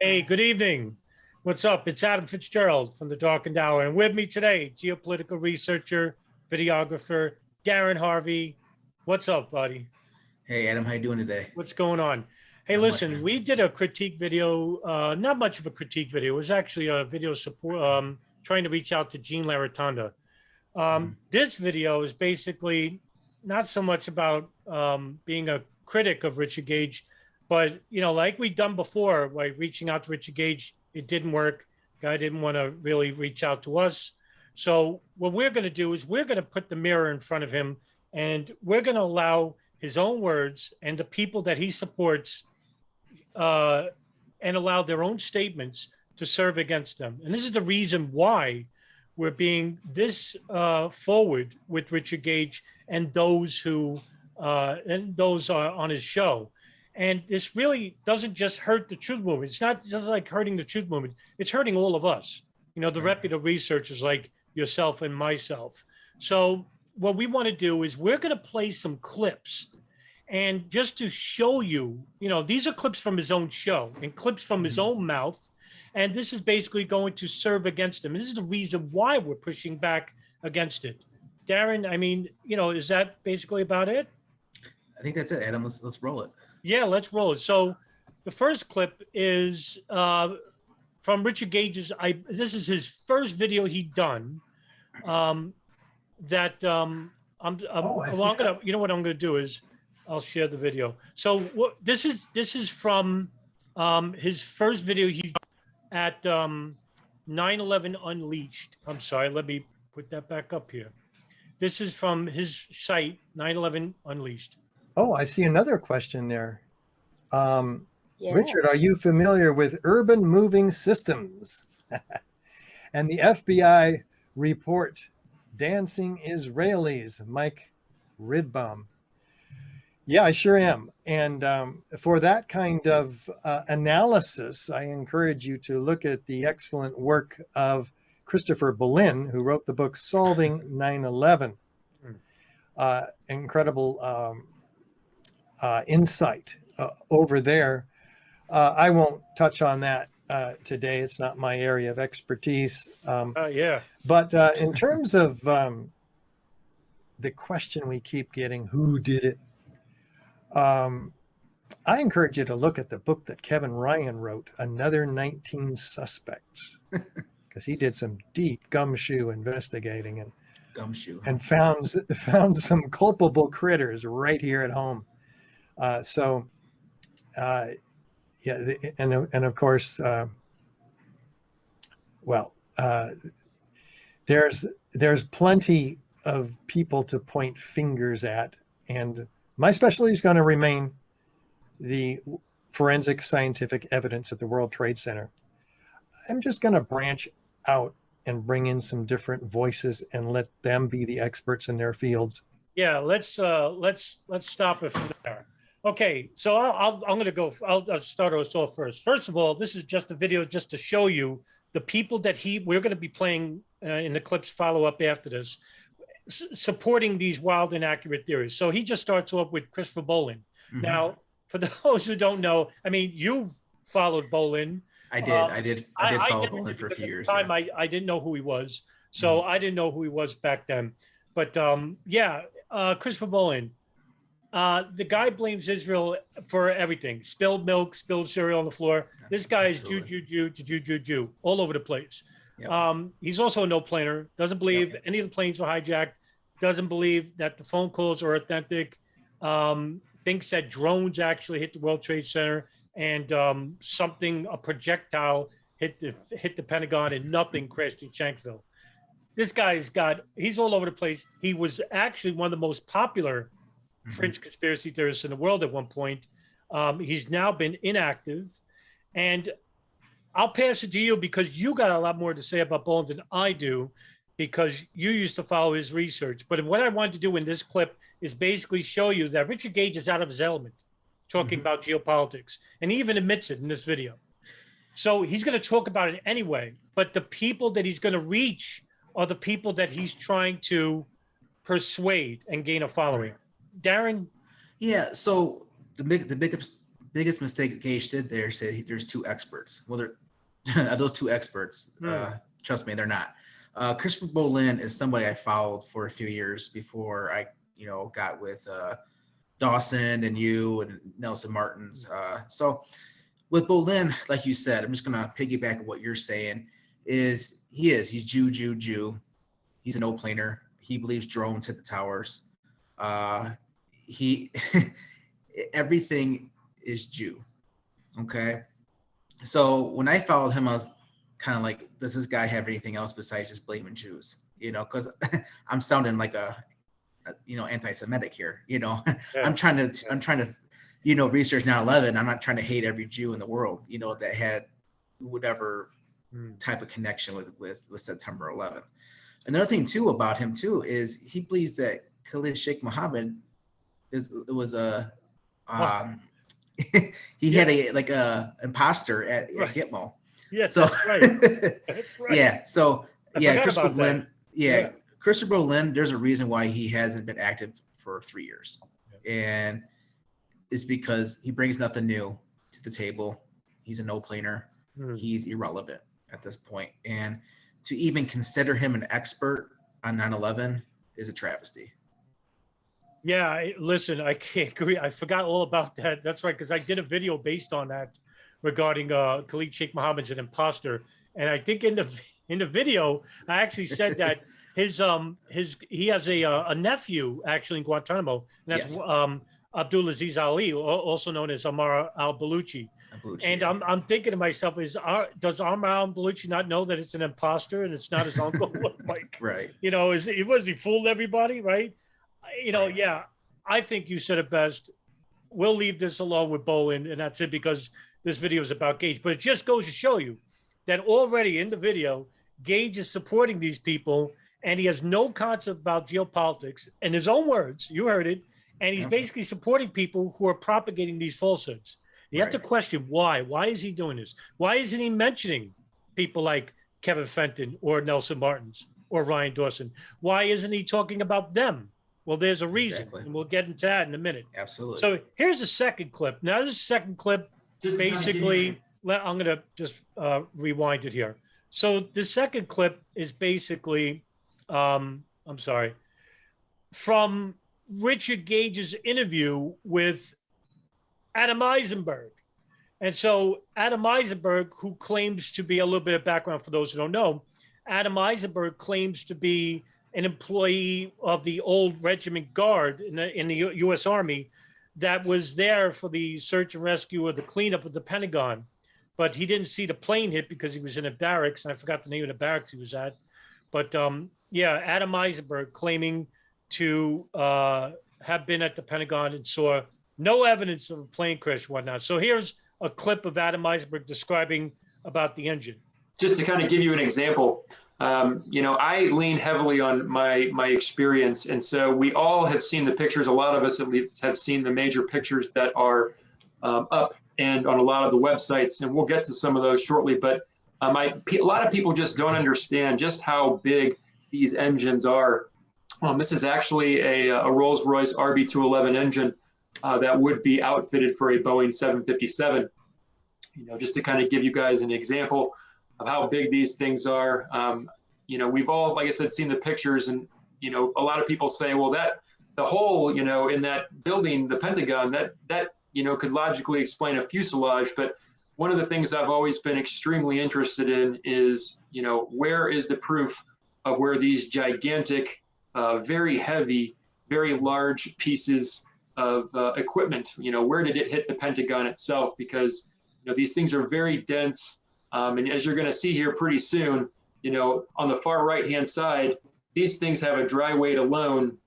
Hey, good evening. What's up? It's Adam Fitzgerald from the Darkened Hour. And with me today, geopolitical researcher, videographer, Darin Harvey. What's up, buddy? Hey Adam, how you doing today? What's going on? Hey, Not much, listen, man. we did a critique video, not much of a critique video. It was actually a video support, trying to reach out to Gene Laratonda. Mhm. This video is basically not so much about being a critic of Richard Gage, but like we've done before, like reaching out to Richard Gage, it didn't work. Guy didn't want to really reach out to us. So what we're going to do is we're going to put the mirror in front of him, and we're going to allow his own words and the people that he supports, uh, and allow their own statements to serve against them. And this is the reason why we're being this forward with Richard Gage and those are on his show. And this really doesn't just hurt the truth movement. It's not just like hurting the truth movement. It's hurting all of us. The Right. reputable researchers like yourself and myself. So what we want to do is we're going to play some clips, and just to show you, these are clips from his own show and clips from his Mhm. own mouth. And this is basically going to serve against him. This is the reason why we're pushing back against it. Darin, I mean, is that basically about it? I think that's it, Adam. Let's roll it. Yeah, let's roll it. So the first clip is from Richard Gage's. This is his first video he done. That Oh, I see. well, I'm gonna. You know what I'm gonna do is I'll share the video. So what this is from his first video he at 9/11 Unleashed. I'm sorry. Let me put that back up here. This is from his site 9/11 Unleashed. Oh, I see another question there. Yeah. Richard, are you familiar with urban moving systems? And the FBI report dancing Israelis, Mike Ridbaum. Yeah, I sure am. And for that kind of analysis, I encourage you to look at the excellent work of Christopher Bollin, who wrote the book Solving 9/11. Incredible insight over there. I won't touch on that today. It's not my area of expertise. Yeah. But in terms of the question we keep getting, who did it? I encourage you to look at the book that Kevin Ryan wrote, Another 19 Suspects, because he did some deep gumshoe investigating Gumshoe. and found some culpable critters right here at home. Yeah, and of course, there's plenty of people to point fingers at, and my specialty is going to remain the forensic scientific evidence at the World Trade Center. I'm just going to branch out and bring in some different voices and let them be the experts in their fields. Yeah, let's stop it from there. Okay, so I'm going to go. I'll start us off first. First of all, this is just a video just to show you the people that we're going to be playing in the clips follow up after this, supporting these wild inaccurate theories. So he just starts off with Christopher Bollin. Mhm. Now, for those who don't know, I mean, you've followed Bollin. I did follow never Bollin did, for a because few at years. the time, Yeah. I didn't know who he was, so I didn't know who he was back then. But Christopher Bollin. The guy blames Israel for everything. Spilled milk, spilled cereal on the floor. This guy is Absolutely. Jew, all over the place. Yep. He's also a no-planer. Doesn't believe Yep. any of the planes were hijacked. Doesn't believe that the phone calls are authentic. Thinks that drones actually hit the World Trade Center, and a projectile hit the Pentagon, and nothing crashed in Shanksville. This guy's he's all over the place. He was actually one of the most popular Fringe conspiracy theorists in the world at one point. He's now been inactive, and I'll pass it to you because you got a lot more to say about Bollin than I do, because you used to follow his research. But what I wanted to do in this clip is basically show you that Richard Gage is out of his element talking about geopolitics, and he even admits it in this video. So he's going to talk about it anyway, but the people that he's going to reach are the people that he's trying to persuade and gain a following. Darin? Yeah. So the biggest mistake Gage did there said there's two experts. Well, they're those two experts. Trust me, they're not. Christopher Bolin is somebody I followed for a few years before I, got with Dawson and you and Nelson Martins. So with Bolin, like you said, I'm just gonna piggyback on what you're saying. He's Jew. He's a no-planer. He believes drones hit the towers. Everything is Jew. Okay. So when I followed him, I was kind of like, does this guy have anything else besides just blaming Jews? Because I'm sounding like a anti-Semitic here. Yeah. I'm trying to research 9/11. I'm not trying to hate every Jew in the world, that had whatever type of connection with September 11th. Another thing too about him too is he believes that Khalid Sheikh Mohammed was a he had a imposter at Gitmo. Yes, so, that's right. That's right. Yeah. So Christopher Bolin. Yeah, Christopher Bolin. There's a reason why he hasn't been active for 3 years, and it's because he brings nothing new to the table. He's a no-planer. He's irrelevant at this point, and to even consider him an expert on 9/11 is a travesty. Yeah, listen, I can't agree. I forgot all about that. That's right, because I did a video based on that regarding Khalid Sheikh Mohammed's an imposter, and I think in the video I actually said that he has a nephew actually in Guantanamo, and that's Abdulaziz Ali, also known as Ammar al-Baluchi. And I'm thinking to myself, does Ammar al-Baluchi not know that it's an imposter and it's not his uncle? Like, right? Was he fooled everybody? Right? Right. Yeah. I think you said it best. We'll leave this alone with Bolin, and that's it, because this video is about Gage. But it just goes to show you that already in the video, Gage is supporting these people, and he has no concept about geopolitics. In his own words, you heard it, and he's basically supporting people who are propagating these falsehoods. You have to question why. Why is he doing this? Why isn't he mentioning people like Kevin Fenton or Nelson Martins or Ryan Dawson? Why isn't he talking about them? Well, there's a reason, and we'll get into that in a minute. Absolutely. So here's a second clip. Now, this second clip, basically, I'm going to just rewind it here. So the second clip is basically, from Richard Gage's interview with Adam Eisenberg. And so Adam Eisenberg, who claims to be, a little bit of background for those who don't know, Adam Eisenberg claims to be an employee of the old Regiment Guard in the U.S. Army that was there for the search and rescue or the cleanup of the Pentagon. But he didn't see the plane hit because he was in a barracks, and I forgot the name of the barracks he was at. But Adam Eisenberg claiming to have been at the Pentagon and saw no evidence of a plane crash and whatnot. So here's a clip of Adam Eisenberg describing about the engine. Just to kind of give you an example, I lean heavily on my experience. And so we all have seen the pictures. A lot of us at least have seen the major pictures that are up and on a lot of the websites. And we'll get to some of those shortly. But a lot of people just don't understand just how big these engines are. This is actually a Rolls-Royce RB211 engine that would be outfitted for a Boeing 757. Just to kind of give you guys an example of how big these things are. We've all, like I said, seen the pictures, and a lot of people say, well, that the hole, in that building, the Pentagon, that could logically explain a fuselage. But one of the things I've always been extremely interested in is, where is the proof of where these gigantic, very heavy, very large pieces of equipment, where did it hit the Pentagon itself? Because these things are very dense, and as you're going to see here pretty soon, on the far right-hand side, these things have a dry weight alone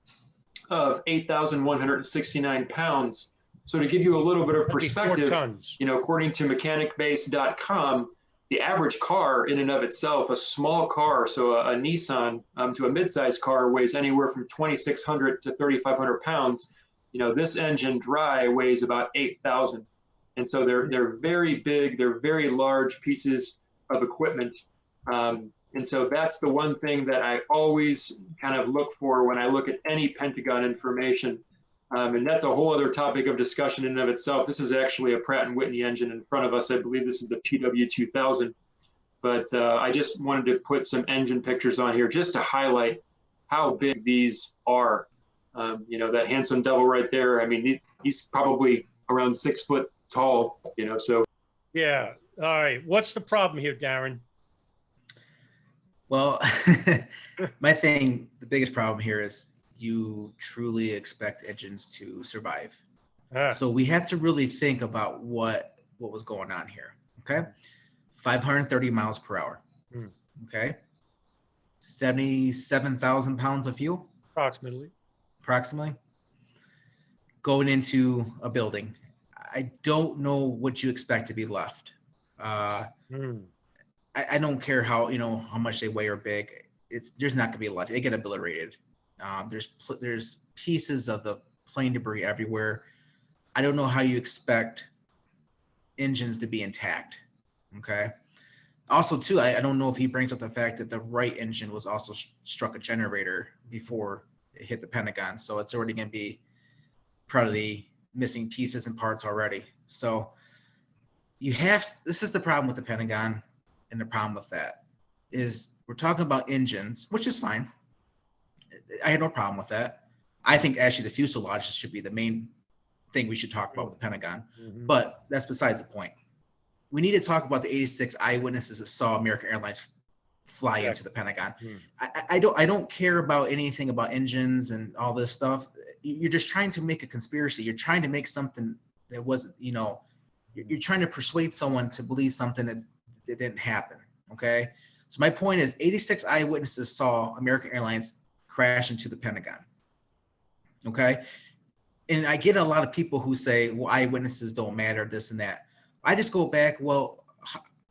of 8,169 pounds. So to give you a little bit of perspective, according to mechanicbase.com, the average car in and of itself, a small car, so a Nissan to a mid-sized car, weighs anywhere from 2,600 to 3,500 pounds. This engine dry weighs about 8,000. And so they're very big, they're very large pieces of equipment. And so that's the one thing that I always kind of look for when I look at any Pentagon information. And that's a whole other topic of discussion in and of itself. This is actually a Pratt & Whitney engine in front of us. I believe this is the PW2000. But I just wanted to put some engine pictures on here just to highlight how big these are. You know, that handsome devil right there, I mean, he's probably around 6 foot tall, you know, so. Yeah. All right. What's the problem here, Darin? Well, the biggest problem here is you truly expect engines to survive. So we have to really think about what was going on here. Okay. 530 miles per hour. Okay. 77,000 pounds of fuel. Approximately. Going into a building. I don't know what you expect to be left. I don't care how much they weigh or big. There's not gonna be a lot. They get obliterated. There's pieces of the plane debris everywhere. I don't know how you expect engines to be intact. Okay. Also, too, I don't know if he brings up the fact that the right engine was also struck a generator before it hit the Pentagon, so it's already going to be part of the missing pieces and parts already. So this is the problem with the Pentagon, and the problem with that is we're talking about engines, which is fine. I had no problem with that. I think actually the fuselage should be the main thing we should talk about with the Pentagon, but that's besides the point. We need to talk about the 86 eyewitnesses that saw American Airlines fly into the Pentagon. I don't care about anything about engines and all this stuff. You're just trying to make a conspiracy. You're trying to make something that wasn't, you're trying to persuade someone to believe something that didn't happen. Okay. So my point is 86 eyewitnesses saw American Airlines crash into the Pentagon. Okay. And I get a lot of people who say, well, eyewitnesses don't matter, this and that. I just go back, well,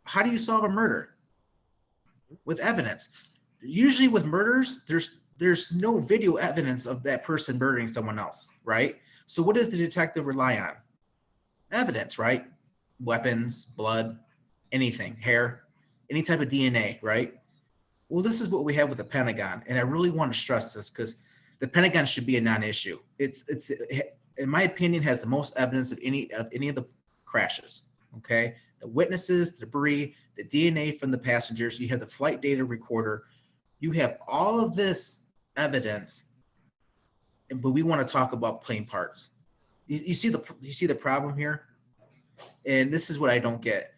how do you solve a murder? With evidence. Usually with murders, there's no video evidence of that person murdering someone else, right? So what does the detective rely on? Evidence, right? Weapons, blood, anything, hair, any type of DNA, right? Well, this is what we have with the Pentagon, and I really want to stress this because the Pentagon should be a non-issue. It's in my opinion, has the most evidence of any of the crashes. Okay, the witnesses, the debris, the DNA from the passengers. You have the flight data recorder. You have all of this evidence, but we want to talk about plane parts. You see the problem here, and this is what I don't get.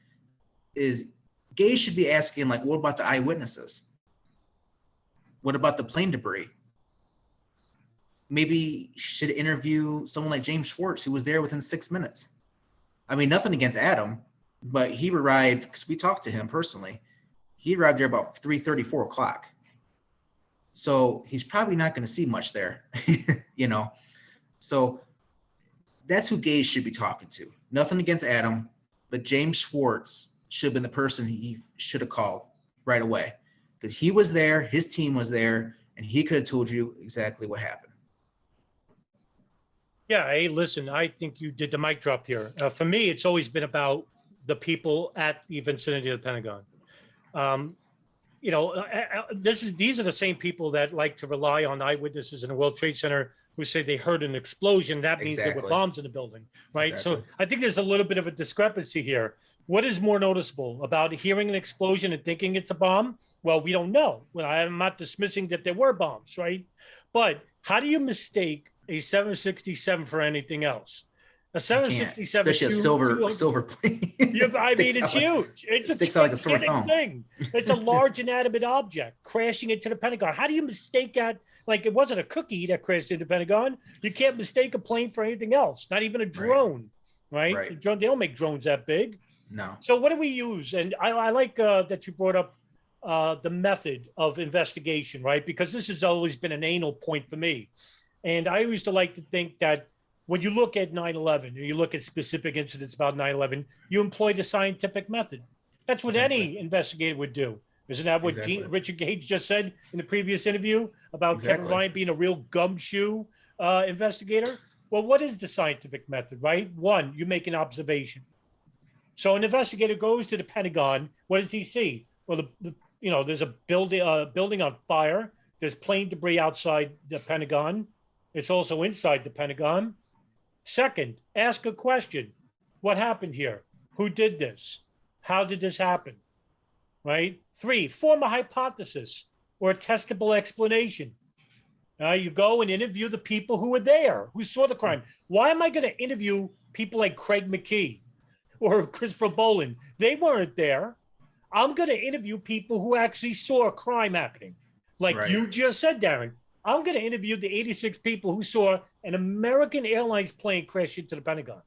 Is Gage should be asking, like, what about the eyewitnesses? What about the plane debris? Maybe should interview someone like James Schwartz, who was there within 6 minutes. I mean, nothing against Adam, but he arrived, because we talked to him personally. He arrived there about 3:30, 4 o'clock. So he's probably not going to see much there, So that's who Gage should be talking to. Nothing against Adam, but James Schwartz should have been the person he should have called right away, because he was there, his team was there, and he could have told you exactly what happened. Yeah, hey, listen, I think you did the mic drop here. For me, it's always been about the people at the vicinity of the Pentagon. These are the same people that like to rely on eyewitnesses in the World Trade Center who say they heard an explosion. That means there were bombs in the building, right? Exactly. So I think there's a little bit of a discrepancy here. What is more noticeable about hearing an explosion and thinking it's a bomb? Well, we don't know. Well, I'm not dismissing that there were bombs, right? But how do you mistake a 767 for anything else? A 767, especially a silver plane. I mean, it's huge. It's a sticks out like a sore thumb. Thing. It's a large inanimate object crashing into the Pentagon. How do you mistake that? Like, it wasn't a cookie that crashed into the Pentagon. You can't mistake a plane for anything else. Not even a drone, right? They don't make drones that big. No. So what do we use? And I like that you brought up the method of investigation, right? Because this has always been an anal point for me. And I used to like to think that when you look at 9/11 or you look at specific incidents about 9/11, you employ the scientific method. That's what any investigator would do. Isn't that what Richard Gage just said in the previous interview about Kevin Ryan being a real gumshoe investigator? Well, what is the scientific method, right? One, you make an observation. So an investigator goes to the Pentagon. What does he see? Well, there's a building on fire. There's plane debris outside the Pentagon. It's also inside the Pentagon. Second, ask a question. What happened here? Who did this? How did this happen? Right? 3, form a hypothesis or a testable explanation. You go and interview the people who were there, who saw the crime. Why am I going to interview people like Craig McKee or Christopher Boland? They weren't there. I'm going to interview people who actually saw a crime happening. Like you just said, Darin, I'm going to interview the 86 people who saw an American Airlines plane crash into the Pentagon.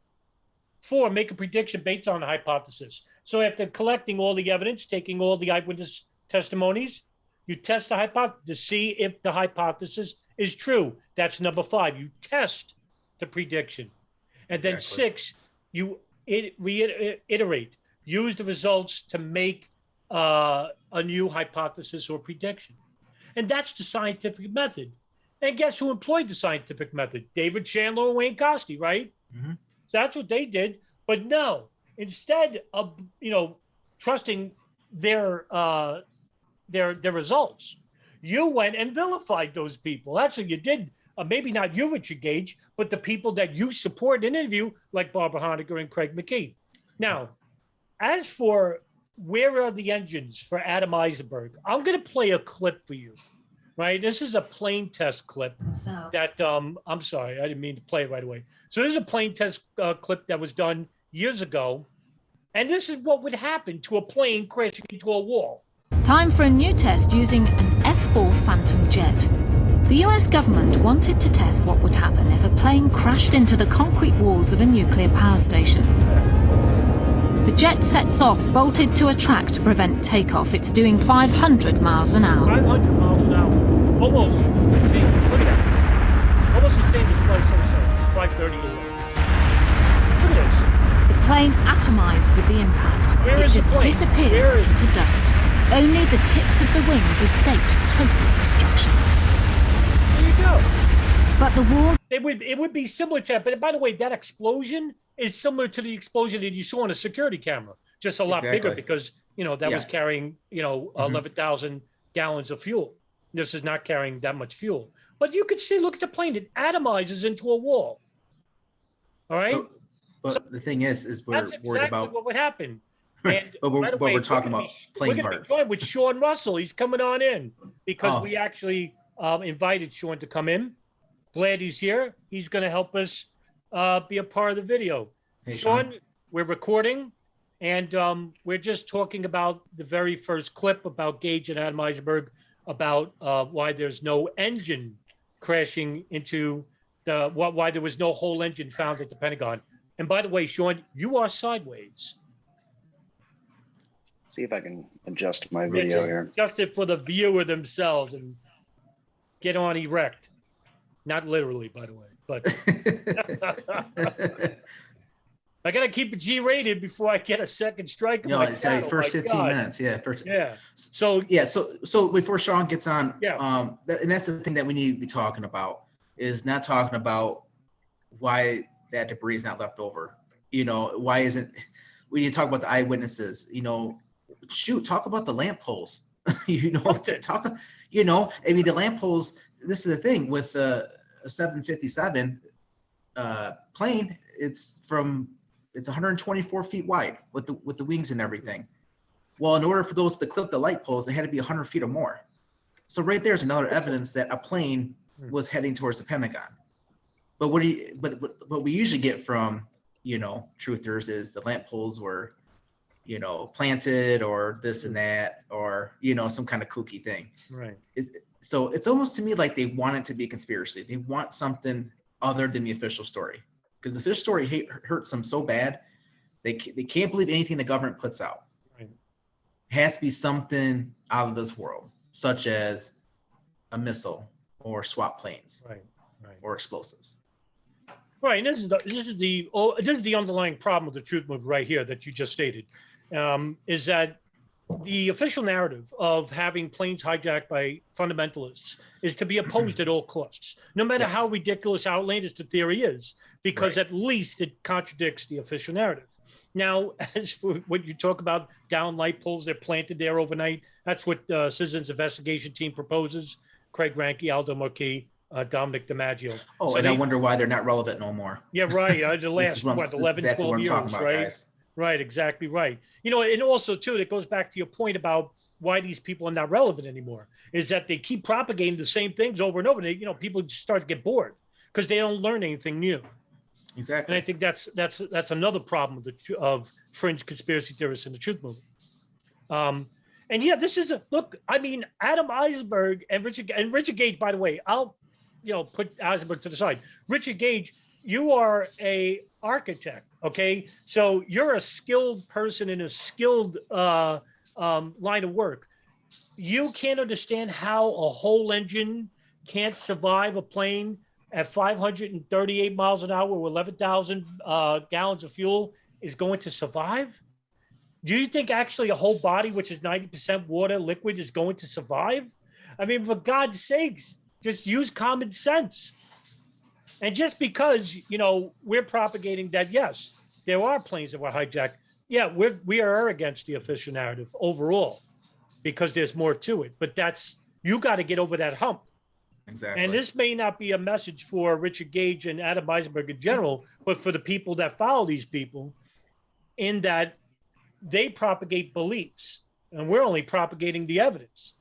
4, make a prediction based on a hypothesis. So after collecting all the evidence, taking all the eyewitness testimonies, you test the hypothesis to see if the hypothesis is true. That's number 5. You test the prediction. And then 6, you reiterate. Use the results to make a new hypothesis or prediction. And that's the scientific method. And guess who employed the scientific method? David Chandler and Wayne Costi, right? Mm-hmm. So that's what they did. But no, instead of, trusting their results, you went and vilified those people. That's what you did. Maybe not you, Richard Gage, but the people that you support in an interview, like Barbara Honegger and Craig McKee. Now, as for where are the engines for Adam Eisenberg, I'm going to play a clip for you, right? This is a plane test clip that, I'm sorry, I didn't mean to play it right away. So this is a plane test clip that was done years ago. And this is what would happen to a plane crashing into a wall. Time for a new test using an F-4 Phantom jet. The US government wanted to test what would happen if a plane crashed into the concrete walls of a nuclear power station. The jet sets off, bolted to a track to prevent takeoff. It's doing 500 miles an hour. 500 miles an hour. Almost. Look at that. Almost the same as flight 530. Look at this. The plane atomized with the impact. It just disappeared into dust. Only the tips of the wings escaped total destruction. There you go. But the wall... It would be similar to that. But by the way, that explosion is similar to the explosion that you saw on a security camera, just a lot bigger because, that was carrying, 11,000 gallons of fuel. This is not carrying that much fuel. But you could see, look at the plane. It atomizes into a wall. All right? But the thing is we're worried about what would happen. And but we're talking about plane parts. We're going to be joined with Sean Russell. He's coming on in because we actually invited Sean to come in. Glad he's here. He's going to help us be a part of the video. Hey, Sean, we're recording, and we're just talking about the very first clip about Gage and Adam Eisenberg, about why there's no engine crashing into why there was no whole engine found at the Pentagon. And by the way, Sean, you are sideways. See if I can adjust my video here. Adjust it for the viewer themselves and get on erect. Not literally, by the way, but I got to keep it G-rated before I get a second strike. No, it's like first 15 minutes. Yeah, first. Yeah. So before Sean gets on, and that's the thing that we need to be talking about is not talking about why that debris is not left over. Why isn't? We need to talk about the eyewitnesses. Talk about the lamp poles. The lamp poles. This is the thing with a 757 plane. It's 124 feet wide with the wings and everything. Well, in order for those to clip the light poles, they had to be 100 feet or more. So right there's another evidence that a plane was heading towards the Pentagon. But what we usually get from truthers is the lamp poles were planted or this and that or some kind of kooky thing. Right. So it's almost to me like they want it to be a conspiracy. They want something other than the official story, because the official story hurts them so bad they can't believe anything the government puts out. Right. It has to be something out of this world, such as a missile or SWAT planes, right, or explosives. Right, and this is the underlying problem with the truth movement right here that you just stated, is that the official narrative of having planes hijacked by fundamentalists is to be opposed at all costs, no matter how ridiculous, outlandish the theory is, because at least it contradicts the official narrative. Now, as for what you talk about, down light poles, they're planted there overnight. That's what Citizens Investigation Team proposes. Craig Ranke, Aldo Marquis, Dominic DiMaggio. Oh, So and I wonder why they're not relevant no more. Yeah, right. The This is last, what I'm- what, this is 11, exactly 12 what I'm years, talking about, right? guys. Right, exactly right. You know, and also, too, it goes back to your point about why these people are not relevant anymore, is that they keep propagating the same things over and over. And they, people just start to get bored because they don't learn anything new. Exactly. And I think that's another problem of fringe conspiracy theorists in the truth movement. And yeah, this is look. I mean, Adam Eisenberg and Richard Gage. By the way, I'll put Eisenberg to the side. Richard Gage, you are a architect, okay? So you're a skilled person in a skilled line of work. You can't understand how a whole engine can't survive a plane at 538 miles an hour with 11,000 gallons of fuel is going to survive? Do you think actually a whole body, which is 90% water, liquid, is going to survive? I mean, for God's sakes, just use common sense. And just because, we're propagating that, yes, there are planes that were hijacked. Yeah, we are against the official narrative overall because there's more to it. But you got to get over that hump. Exactly. And this may not be a message for Richard Gage and Adam Eisenberg in general, but for the people that follow these people, in that they propagate beliefs and we're only propagating the evidence.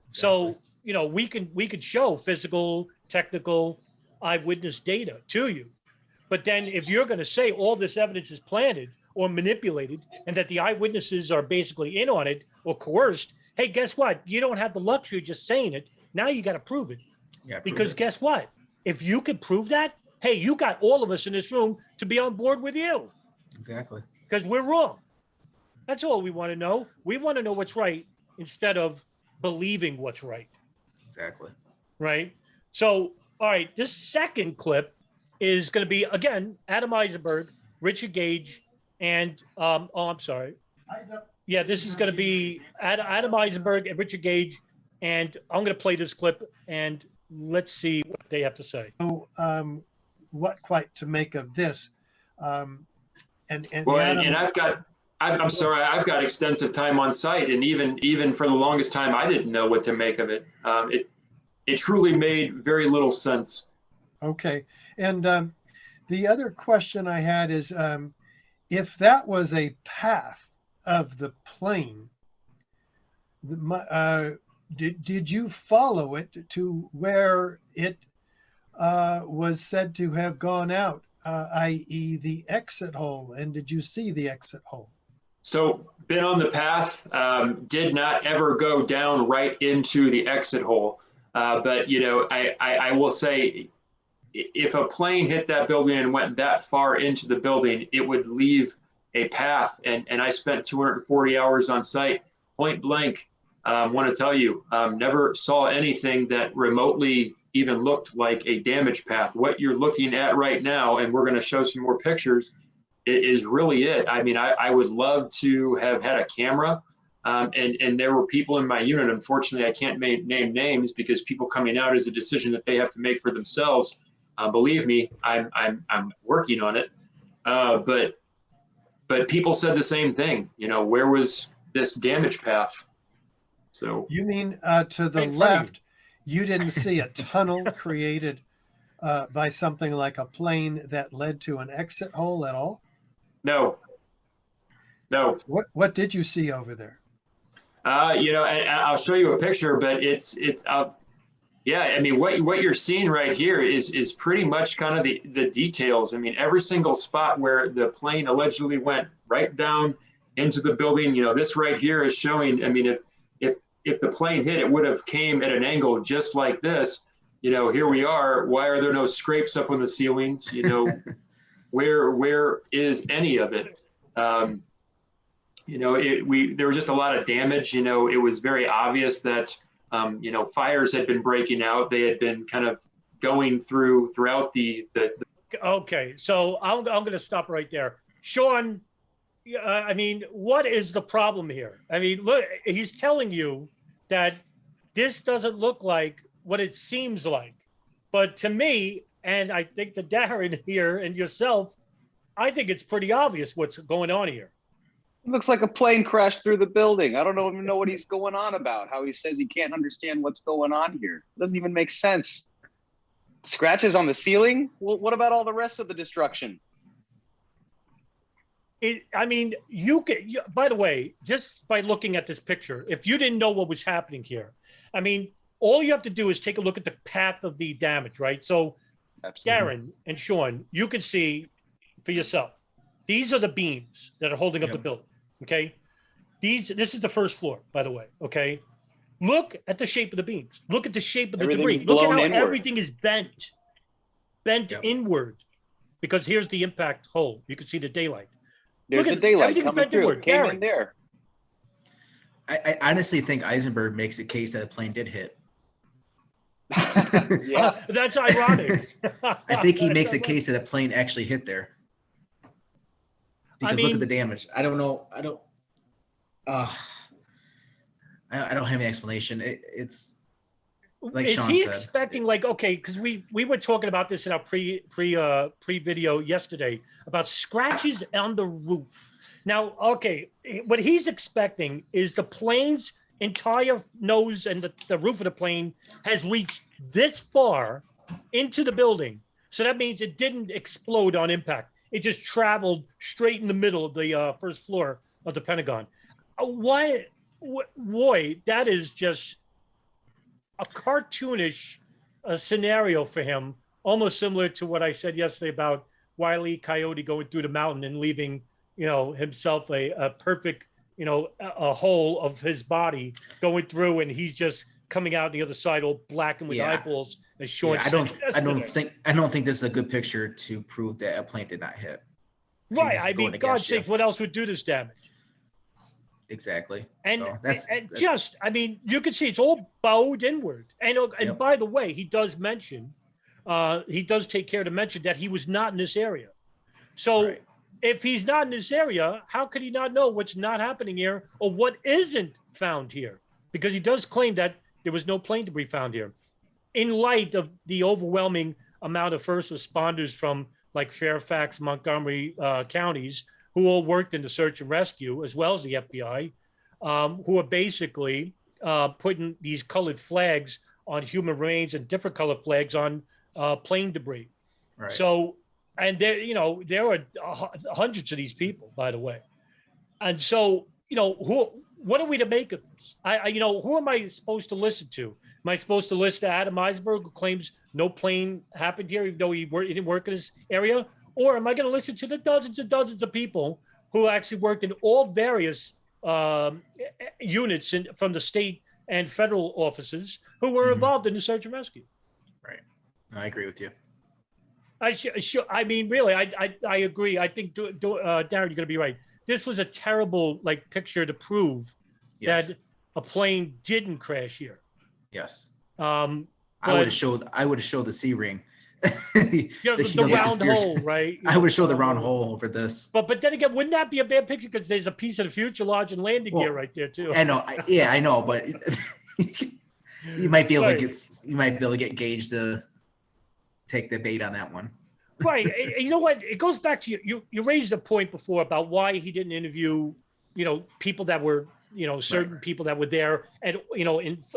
Exactly. So, we could show physical, technical, eyewitness data to you. But then if you're going to say all this evidence is planted or manipulated and that the eyewitnesses are basically in on it or coerced, hey, guess what? You don't have the luxury of just saying it. Now you got to prove it. Yeah, because guess what? If you could prove that, hey, you got all of us in this room to be on board with you. Exactly. Because we're wrong. That's all we want to know. We want to know what's right instead of believing what's right. Exactly. Right? So, all right, this second clip is going to be, again, Adam Eisenberg, Richard Gage, and, I'm sorry. Yeah, this is going to be Adam Eisenberg and Richard Gage, and I'm going to play this clip, and let's see what they have to say. So, what quite to make of this? And I'm sorry, I've got extensive time on site, and even for the longest time, I didn't know what to make of it. It truly made very little sense. Okay, and the other question I had is, if that was a path of the plane, did you follow it to where it was said to have gone out, i.e. the exit hole? And did you see the exit hole? So been on the path, did not ever go down right into the exit hole. But, I will say, if a plane hit that building and went that far into the building, it would leave a path. And I spent 240 hours on site, point blank. Want to tell you, never saw anything that remotely even looked like a damage path. What you're looking at right now, and we're going to show some more pictures, it is really it. I mean, I would love to have had a camera, and there were people in my unit. Unfortunately, I can't name names because people coming out is a decision that they have to make for themselves. Believe me, I'm working on it. But people said the same thing. Where was this damage path? So you mean to the left, you didn't see a tunnel created by something like a plane that led to an exit hole at all? No. What did you see over there? And I'll show you a picture, but it's yeah. I mean, what you're seeing right here is pretty much kind of the details. I mean, every single spot where the plane allegedly went right down into the building. This right here is showing. I mean, if the plane hit, it would have came at an angle just like this. Here we are. Why are there no scrapes up on the ceilings? Where is any of it? There was just a lot of damage. It was very obvious that, fires had been breaking out. They had been kind of going throughout the. Okay, so I'm going to stop right there. Sean, I mean, what is the problem here? I mean, look, he's telling you that this doesn't look like what it seems like. But to me, and I think to Darin here and yourself, I think it's pretty obvious what's going on here. It looks like a plane crashed through the building. I don't even know what he's going on about, how he says he can't understand what's going on here. It doesn't even make sense. Scratches on the ceiling? Well, what about all the rest of the destruction? I mean, by the way, just by looking at this picture, if you didn't know what was happening here, I mean, all you have to do is take a look at the path of the damage, right? So, Absolutely. Darin and Sean, you can see for yourself. These are the beams that are holding up the building, okay? This is the first floor, by the way, okay? Look at the shape of the beams. Look at the shape of the debris. Look at how everything is bent inward, because here's the impact hole. You can see the daylight. There's the daylight coming through. Came in there. I honestly think Eisenberg makes a case that a plane did hit. That's ironic. I think he makes a case that a plane actually hit there. Because look at the damage. I don't know. I don't have any explanation. It's like is Sean he said. expecting okay, because we were talking about this in our pre video yesterday about scratches on the roof. Now, okay, what he's expecting is the plane's entire nose and the roof of the plane has reached this far into the building. So that means it didn't explode on impact. It just traveled straight in the middle of the first floor of the Pentagon. Boy, that is just a cartoonish scenario for him, almost similar to what I said yesterday about Wile E. Coyote going through the mountain and leaving, himself a perfect, a hole of his body going through, and he's just coming out the other side all black and with eyeballs. As Sean I don't think this is a good picture to prove that a plane did not hit. Right. I mean, God's sake, what else would do this damage? Exactly. And, I mean, you can see it's all bowed inward. And by the way, he does take care to mention that he was not in this area. So if he's not in this area, how could he not know what's not happening here or what isn't found here? Because he does claim that there was no plane debris found here. In light of the overwhelming amount of first responders from like Fairfax, Montgomery counties, who all worked in the search and rescue, as well as the FBI, who are basically putting these colored flags on human remains and different colored flags on plane debris. Right. So, and there are hundreds of these people, by the way. And so, what are we to make of this? Who am I supposed to listen to? Am I supposed to listen to Adam Eisenberg, who claims no plane happened here, even though he didn't work in this area? Or am I going to listen to the dozens and dozens of people who actually worked in all various units from the state and federal offices who were involved in the search and rescue? Right. I agree with you. I mean, really, I agree. I think, Darin, you're going to be right. This was a terrible picture to prove that a plane didn't crash here. Yes. I would have showed the C ring. the round hole, right? I would show the round hole over this. But then again, wouldn't that be a bad picture? Because there's a piece of the fuselage and landing gear right there too. I know. I know, but you might be able to get Gage to take the bait on that one. Right. You know what? It goes back to you raised a point before about why he didn't interview, people that were, certain people that were there and,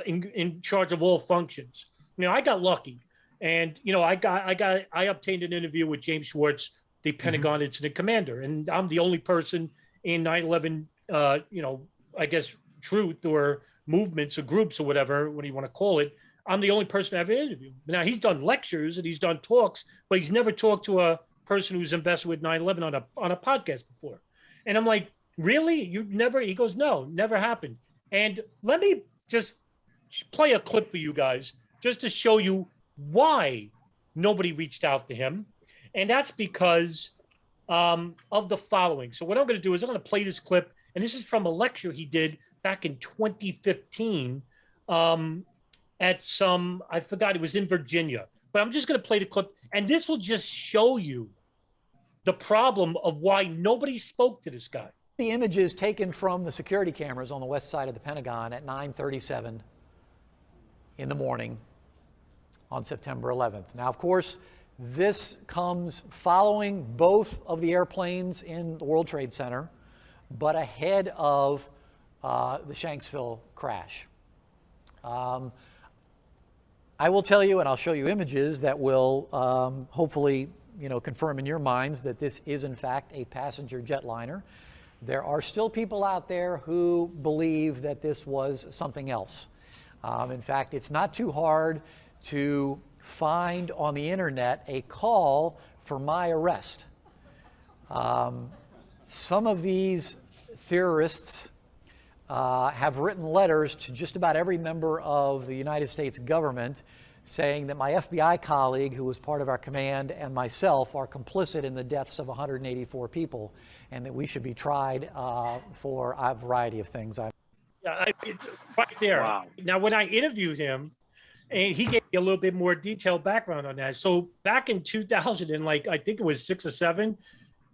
in charge of all functions. I got lucky. And, I obtained an interview with James Schwartz, the Pentagon incident commander. And I'm the only person in 9/11, I guess, truth or movements or groups or whatever, what do you want to call it. I'm the only person to have an interview. Now, he's done lectures and he's done talks, but he's never talked to a person who's invested with 9/11 on a podcast before. And I'm like, really? You never? He goes, no, never happened. And let me just play a clip for you guys just to show you why nobody reached out to him. And that's because of the following. So what I'm going to do is I'm going to play this clip. And this is from a lecture he did back in 2015 at I forgot, it was in Virginia. But I'm just going to play the clip. And this will just show you the problem of why nobody spoke to this guy. The images taken from the security cameras on the west side of the Pentagon at 9:37 in the morning on September 11th. Now, of course, this comes following both of the airplanes in the World Trade Center, but ahead of the Shanksville crash. I will tell you, and I'll show you images that will hopefully, confirm in your minds that this is in fact a passenger jetliner. There are still people out there who believe that this was something else. In fact, it's not too hard to find on the internet a call for my arrest. Some of these theorists have written letters to just about every member of the United States government saying that my FBI colleague, who was part of our command, and myself are complicit in the deaths of 184 people, and that we should be tried for a variety of things. Right there. Wow. Now, when I interviewed him, and he gave me a little bit more detailed background on that. So back in 2000, and I think it was 6 or 7,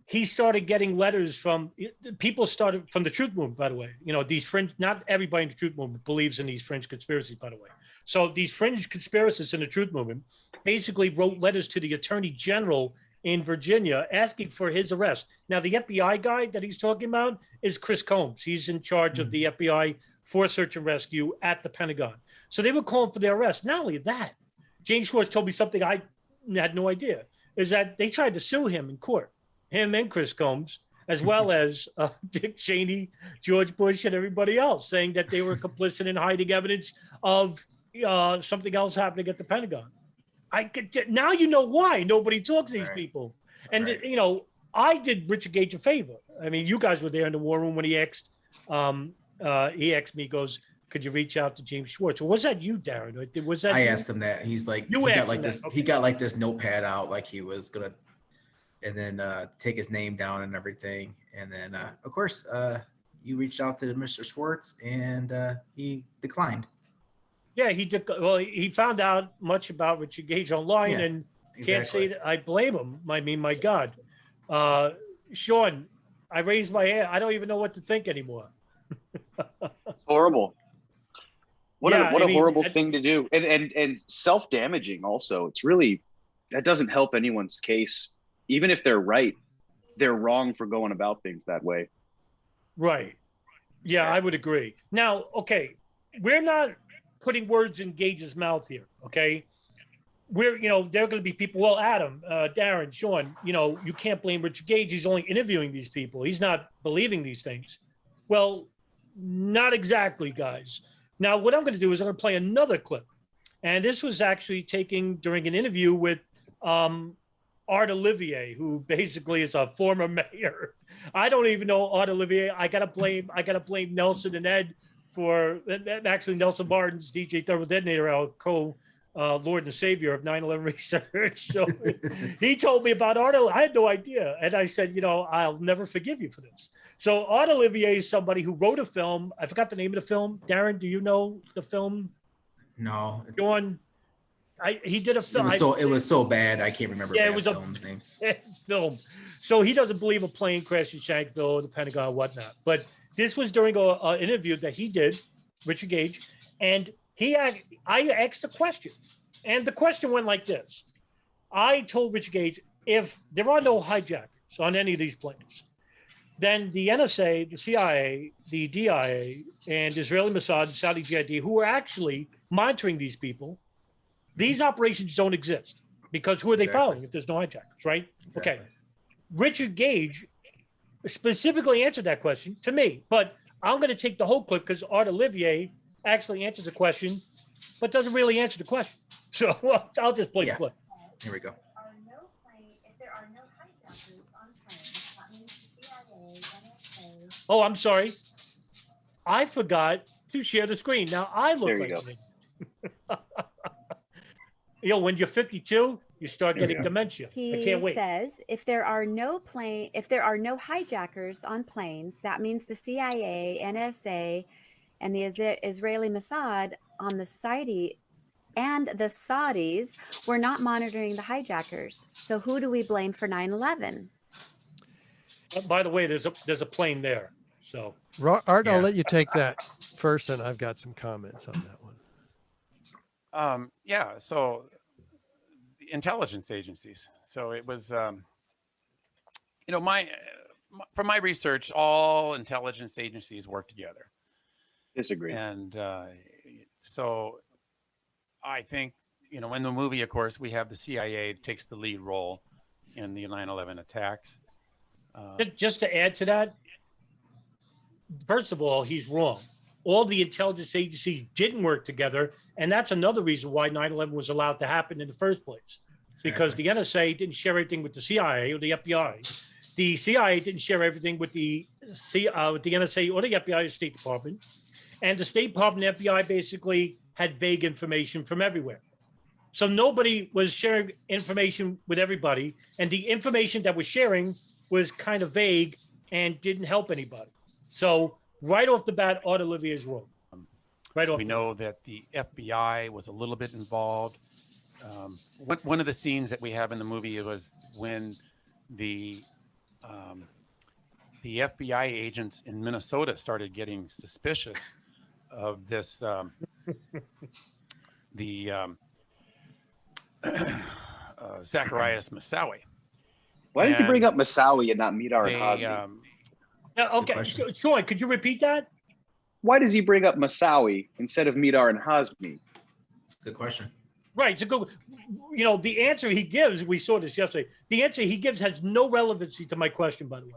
he started getting letters from people from the truth movement, by the way. These fringe, not everybody in the truth movement believes in these fringe conspiracies, by the way. So these fringe conspiracists in the truth movement basically wrote letters to the attorney general in Virginia asking for his arrest. Now, the FBI guy that he's talking about is Chris Combs. He's in charge of the FBI for search and rescue at the Pentagon. So they were calling for their arrest. Not only that, James Schwartz told me something I had no idea, is that they tried to sue him in court, him and Chris Combs, as well as Dick Cheney, George Bush, and everybody else, saying that they were complicit in hiding evidence of something else happening at the Pentagon. Now you know why nobody talks to these people. And, I did Richard Gage a favor. I mean, you guys were there in the war room when he asked me, he goes, could you reach out to James Schwartz? Or was that you, Darin? Was that I you? asked him that. He's like, You he got asked like him this. that, okay. He got like this notepad out, like he was gonna, and then take his name down and everything. And then, of course, you reached out to Mr. Schwartz, and he declined. Yeah, he did. Well, he found out much about Richard Gage online, Yeah, and can't exactly. say that I blame him. I mean, my God, Sean, I raised my hand. I don't even know what to think anymore. Horrible. What Yeah, a I mean, horrible thing to do. And self-damaging also. It's really, that doesn't help anyone's case. Even if they're right, they're wrong for going about things that way. Right. Yeah, I would agree. Now, okay, we're not putting words in Gage's mouth here, okay? There are going to be people, well, Adam, Darin, Sean, you can't blame Richard Gage. He's only interviewing these people. He's not believing these things. Well, not exactly, guys. Now, what I'm going to do is I'm going to play another clip. And this was actually taken during an interview with Art Olivier, who basically is a former mayor. I don't even know Art Olivier. I gotta blame Nelson and Ed for actually Nelson Martin's DJ Thermal Detonator, our Lord and Savior of 9/11 research. So he told me about Art. I had no idea. And I said, I'll never forgive you for this. So Art Olivier is somebody who wrote a film. I forgot the name of the film. Darin, do you know the film? No. John, he did a film. It was so bad, I can't remember. Yeah, it was a film's name. film. So he doesn't believe a plane crash in Shanksville, the Pentagon, and whatnot. But this was during an interview that he did, Richard Gage, and I asked a question, and the question went like this. I told Richard Gage, if there are no hijackers on any of these planes, then the NSA, the CIA, the DIA, and Israeli Mossad, and Saudi JID, who are actually monitoring these people, these operations don't exist, because who are they following if there's no hijackers, right? Exactly. Okay. Richard Gage specifically answered that question to me, but I'm going to take the whole clip because Art Olivier actually answers the question, but doesn't really answer the question. So I'll just play the clip. Here we go. If there are no hijackers on planes, that means the CIA, NSA. Oh, I'm sorry. I forgot to share the screen. Now I look There you like me. When you're 52, you start getting dementia. I can't wait. He says if there are no hijackers on planes, that means the CIA, NSA, and the Israeli Mossad on the Saudi and the Saudis were not monitoring the hijackers. So who do we blame for 9/11? By the way, there's a plane there. So Art, I'll let you take that first, and I've got some comments on that one. So the intelligence agencies. So it was, from my research, all intelligence agencies work together. Disagree. And so I think you know, in the movie, of course, we have the CIA takes the lead role in the 9/11 attacks. Just to add to that, first of all, he's wrong. All the intelligence agencies didn't work together, and that's another reason why 9/11 was allowed to happen in the first place. Because the NSA didn't share everything with the CIA or the FBI. The CIA didn't share everything with the NSA or the FBI or State Department. And the State Department and FBI basically had vague information from everywhere. So nobody was sharing information with everybody. And the information that was sharing was kind of vague and didn't help anybody. So right off the bat, Art Olivier is wrong. Right off. We know that the FBI was a little bit involved. One of the scenes that we have in the movie was when the FBI agents in Minnesota started getting suspicious of this, Zacharias Moussaoui. Why did you bring up Moussaoui and not Midar and Hazmi? Okay, Sean, could you repeat that? Why does he bring up Moussaoui instead of Midar and Hazmi? That's a good question. Right. It's a good, you know, the answer he gives, we saw this yesterday. The answer he gives has no relevancy to my question, by the way.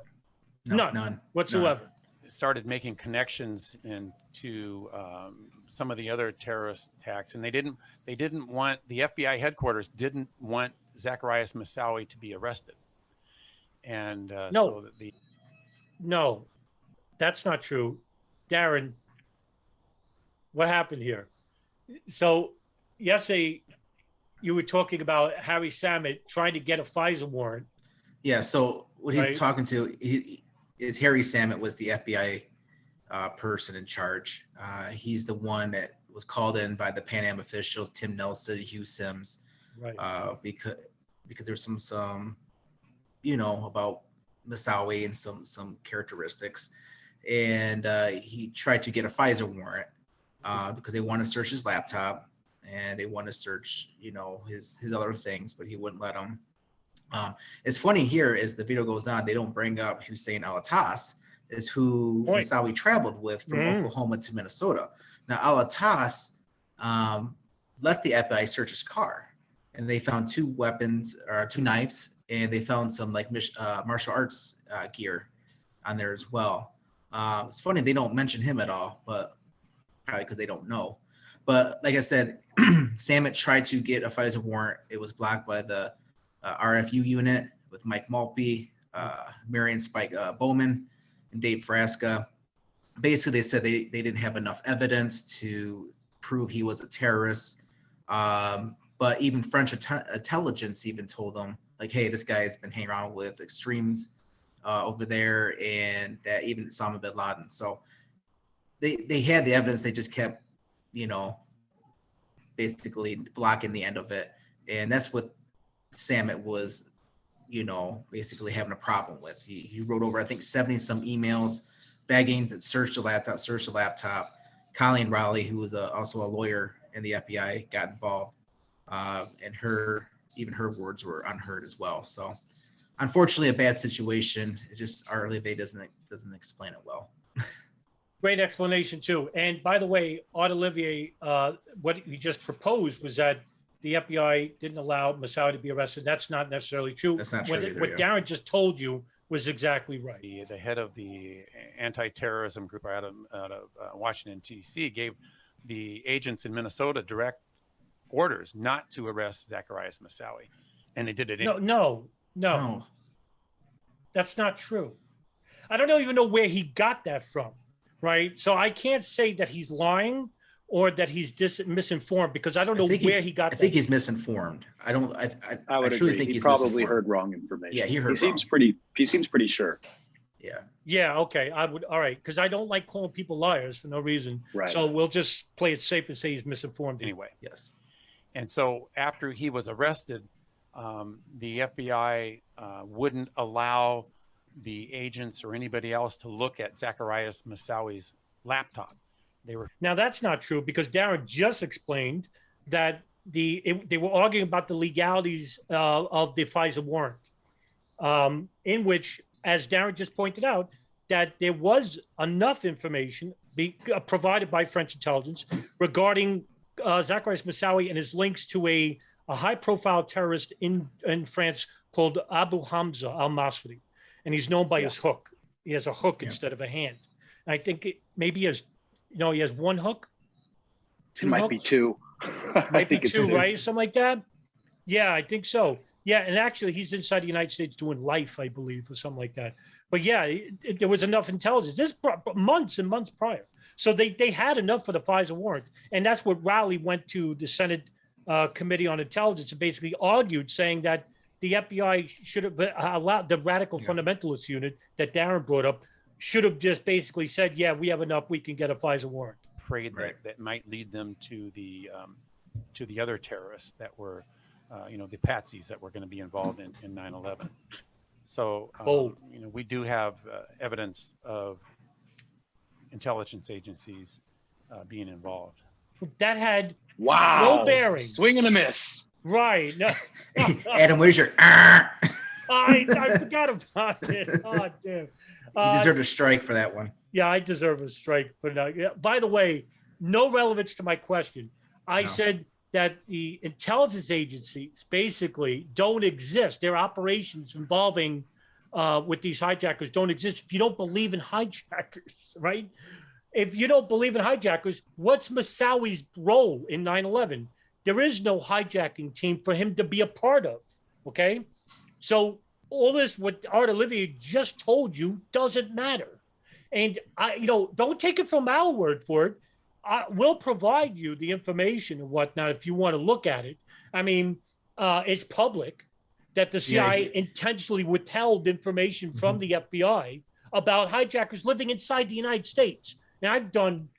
None whatsoever. None. Started making connections into some of the other terrorist attacks, and they didn't want, the FBI headquarters didn't want Zacharias Moussaoui to be arrested. And no, that's not true. Darin, what happened here? So yesterday you were talking about Harry Samet trying to get a FISA warrant. Yeah, so what he's talking to is Harry Samet was the FBI person in charge. He's the one that was called in by the Pan Am officials, Tim Nelson, Hugh Sims, because there's some you know, about Moussaoui and some characteristics, and he tried to get a FISA warrant because they want to search his laptop and they want to search, you know, his other things, but he wouldn't let them. It's funny here as the video goes on, they don't bring up Hussein Alatas, is who Moussaoui traveled with from Oklahoma to Minnesota. Now Alatas let the FBI search his car, and they found two knives, and they found some like martial arts gear on there as well. It's funny they don't mention him at all, but probably because they don't know. But like I said, Samet tried to get a FISA warrant. It was blocked by the RFU unit with Mike Maltby, Marion Spike Bowman, and Dave Frasca. Basically, they said they didn't have enough evidence to prove he was a terrorist. But even French intelligence even told them, like, hey, this guy has been hanging around with extremes over there, and that even Osama bin Laden. So they had the evidence. They just kept, you know, basically blocking the end of it. And that's what Samet was, you know, basically having a problem with. He wrote over, I think, 70 some emails begging to search the laptop. Colleen Rowley, who was also a lawyer in the FBI, got involved. And her words were unheard as well. So unfortunately, a bad situation. It just Art Olivier doesn't explain it well. Great explanation too. And by the way, Art Olivier, what he just proposed was that the FBI didn't allow Moussaoui to be arrested. That's not necessarily true. That's not true either, what Darin just told you was exactly right. The head of the anti-terrorism group out of Washington, D.C. gave the agents in Minnesota direct orders not to arrest Zacharias Moussaoui, and they did it. No, that's not true. I don't even know where he got that from, right? So I can't say that he's lying or that he's misinformed, because I don't know where he got that. I think he's misinformed. I would truly agree. think he he's probably heard wrong information. Yeah, he heard wrong. He seems pretty sure. Yeah. Yeah. Okay. All right. Because I don't like calling people liars for no reason. Right. So we'll just play it safe and say he's misinformed anyway. Yes. And so after he was arrested, the FBI wouldn't allow the agents or anybody else to look at Zacharias Moussaoui's laptop. Now that's not true, because Darin just explained that they were arguing about the legalities of the FISA warrant, in which, as Darin just pointed out, that there was enough information provided by French intelligence regarding Zacharias Moussaoui and his links to a high-profile terrorist in France called Abu Hamza al-Masri, and he's known by his hook. He has a hook instead of a hand. And I think maybe he has, he has one hook. It might be two. Might be two, right? Something like that. Yeah, I think so. Yeah, and actually, he's inside the United States doing life, I believe, or something like that. But yeah, there was enough intelligence. This months and months prior. So they had enough for the FISA warrant. And that's what Rowley went to the Senate Committee on Intelligence and basically argued, saying that the FBI should have allowed the radical fundamentalist unit that Darin brought up, should have just basically said, yeah, we have enough, we can get a FISA warrant. Afraid that might lead them to the other terrorists that were, the patsies that were going to be involved in 9/11. So, we do have evidence of intelligence agencies being involved. That had no bearing. Swing and a miss. Right. No. Adam, where's your? I forgot about it. Oh, damn. You deserved a strike for that one. Yeah, I deserve a strike. But by the way, no relevance to my question. I said that the intelligence agencies basically don't exist. Their operations involving with these hijackers don't exist if you don't believe in hijackers, right? If you don't believe in hijackers, what's Moussaoui's role in 9/11? There is no hijacking team for him to be a part of, okay? So all this, what Art Olivier just told you, doesn't matter. And, don't take it from our word for it. We'll provide you the information and whatnot if you want to look at it. I mean, it's public that the CIA intentionally withheld information from the FBI about hijackers living inside the United States. Now, I've done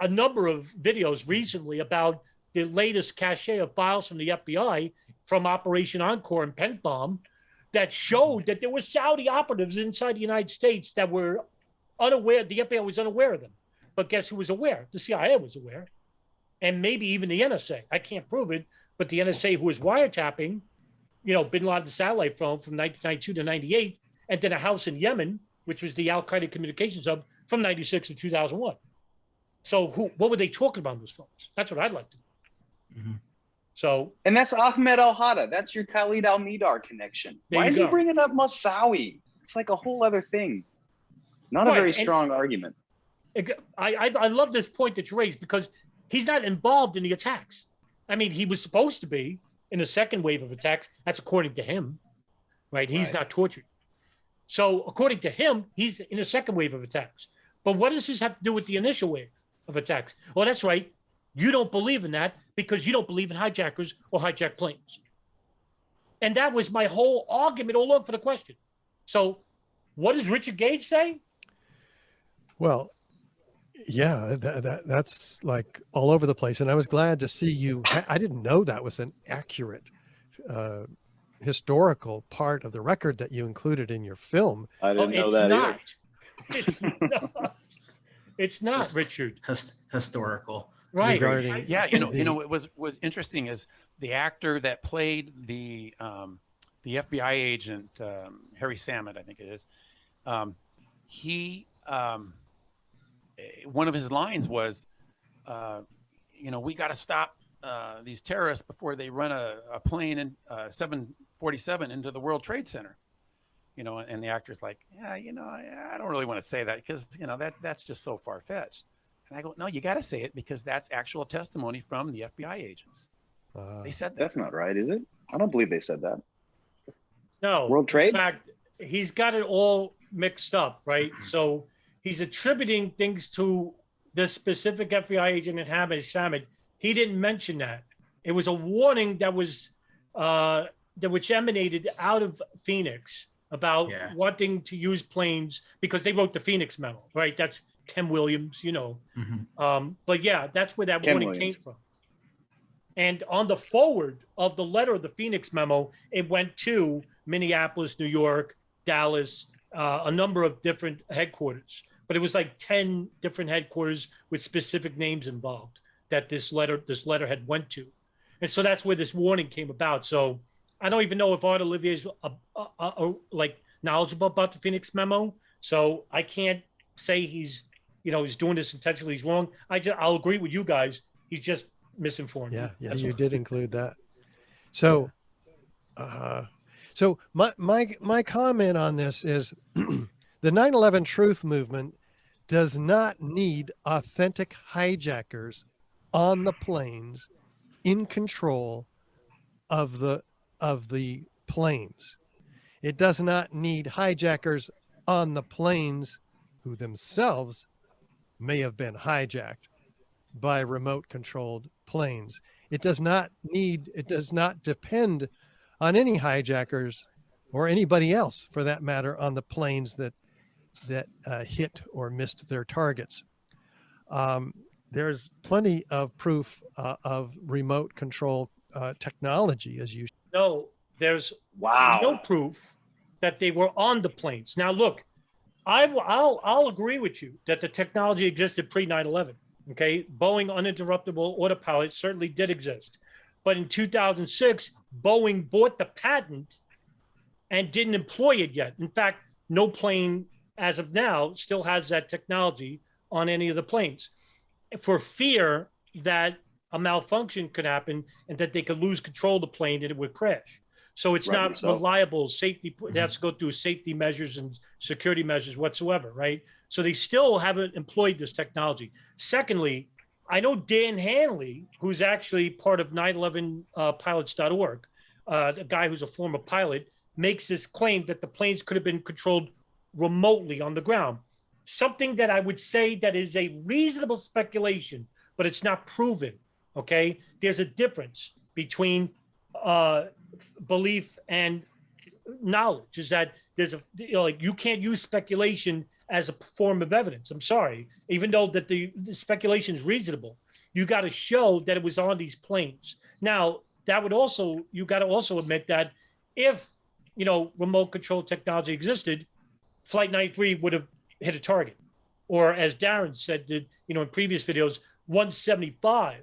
a number of videos recently about the latest cache of files from the FBI from Operation Encore and Pentagon that showed that there were Saudi operatives inside the United States that were unaware. The FBI was unaware of them. But guess who was aware? The CIA was aware. And maybe even the NSA. I can't prove it, but the NSA, who was wiretapping, Bin Laden's satellite phone from 1992 to 98, and then a house in Yemen, which was the Al-Qaeda communications hub from 96 to 2001. So what were they talking about on those phones? That's what I'd like to know. So, and that's Ahmed Al-Hada. That's your Khalid Al-Midar connection. Why is he bringing up Moussaoui? It's like a whole other thing. Not a very strong argument. I love this point that you raised because he's not involved in the attacks. I mean, he was supposed to be in the second wave of attacks. That's according to him, right? He's not tortured. So according to him, he's in a second wave of attacks. But what does this have to do with the initial wave of attacks? Well, that's right. You don't believe in that because you don't believe in hijackers or hijacked planes. And that was my whole argument all over for the question. So what does Richard Gage say? Well, yeah, that's like all over the place. And I was glad to see you. I didn't know that was an accurate historical part of the record that you included in your film. I didn't know that either. It's not. It's not, Richard. Historical. Right. What was interesting is the actor that played the FBI agent, Harry Samet, I think it is. He one of his lines was, we got to stop these terrorists before they run a plane in 747 into the World Trade Center. And the actor's like, I don't really want to say that because that's just so far fetched. And I go, no, you got to say it because that's actual testimony from the FBI agents. They said that. That's not right, is it? I don't believe they said that. No. World Trade? In fact, he's got it all mixed up, right? So he's attributing things to the specific FBI agent in Harry Samet. He didn't mention that. It was a warning that was which emanated out of Phoenix about wanting to use planes because they wrote the Phoenix memo, right? That's Ken Williams, but yeah, that's where that warning came from. And on the forward of the letter of the Phoenix memo, it went to Minneapolis, New York, Dallas, a number of different headquarters. But it was like 10 different headquarters with specific names involved that this letter had went to. And so that's where this warning came about. So I don't even know if Art Olivier is like knowledgeable about the Phoenix memo. So I can't say he's doing this intentionally. He's wrong. I'll agree with you guys. He's just misinformed. Yeah, That's you all. did include that. So, so my comment on this is the 9/11 Truth Movement does not need authentic hijackers on the planes in control of the planes. It does not need hijackers on the planes who themselves may have been hijacked by remote controlled planes. It does not depend on any hijackers or anybody else for that matter on the planes that hit or missed their targets. There's plenty of proof of remote control technology, as you. No, there's no proof that they were on the planes. Now, look, I'll agree with you that the technology existed pre 9/11. Okay, Boeing uninterruptible autopilot certainly did exist, but in 2006, Boeing bought the patent and didn't employ it yet. In fact, no plane as of now still has that technology on any of the planes, for fear that a malfunction could happen and that they could lose control of the plane and it would crash. So it's not reliable safety. They have to go through safety measures and security measures whatsoever, right? So they still haven't employed this technology. Secondly, I know Dan Hanley, who's actually part of 911pilots.org, the guy who's a former pilot, makes this claim that the planes could have been controlled remotely on the ground. Something that I would say that is a reasonable speculation, but it's not proven, okay? There's a difference between belief and knowledge, is that there's like you can't use speculation as a form of evidence. I'm sorry, even though that the speculation is reasonable, you got to show that it was on these planes. Now, that would also, you got to also admit that if, remote control technology existed, Flight 93 would have hit a target. Or as Darin said, in previous videos, 175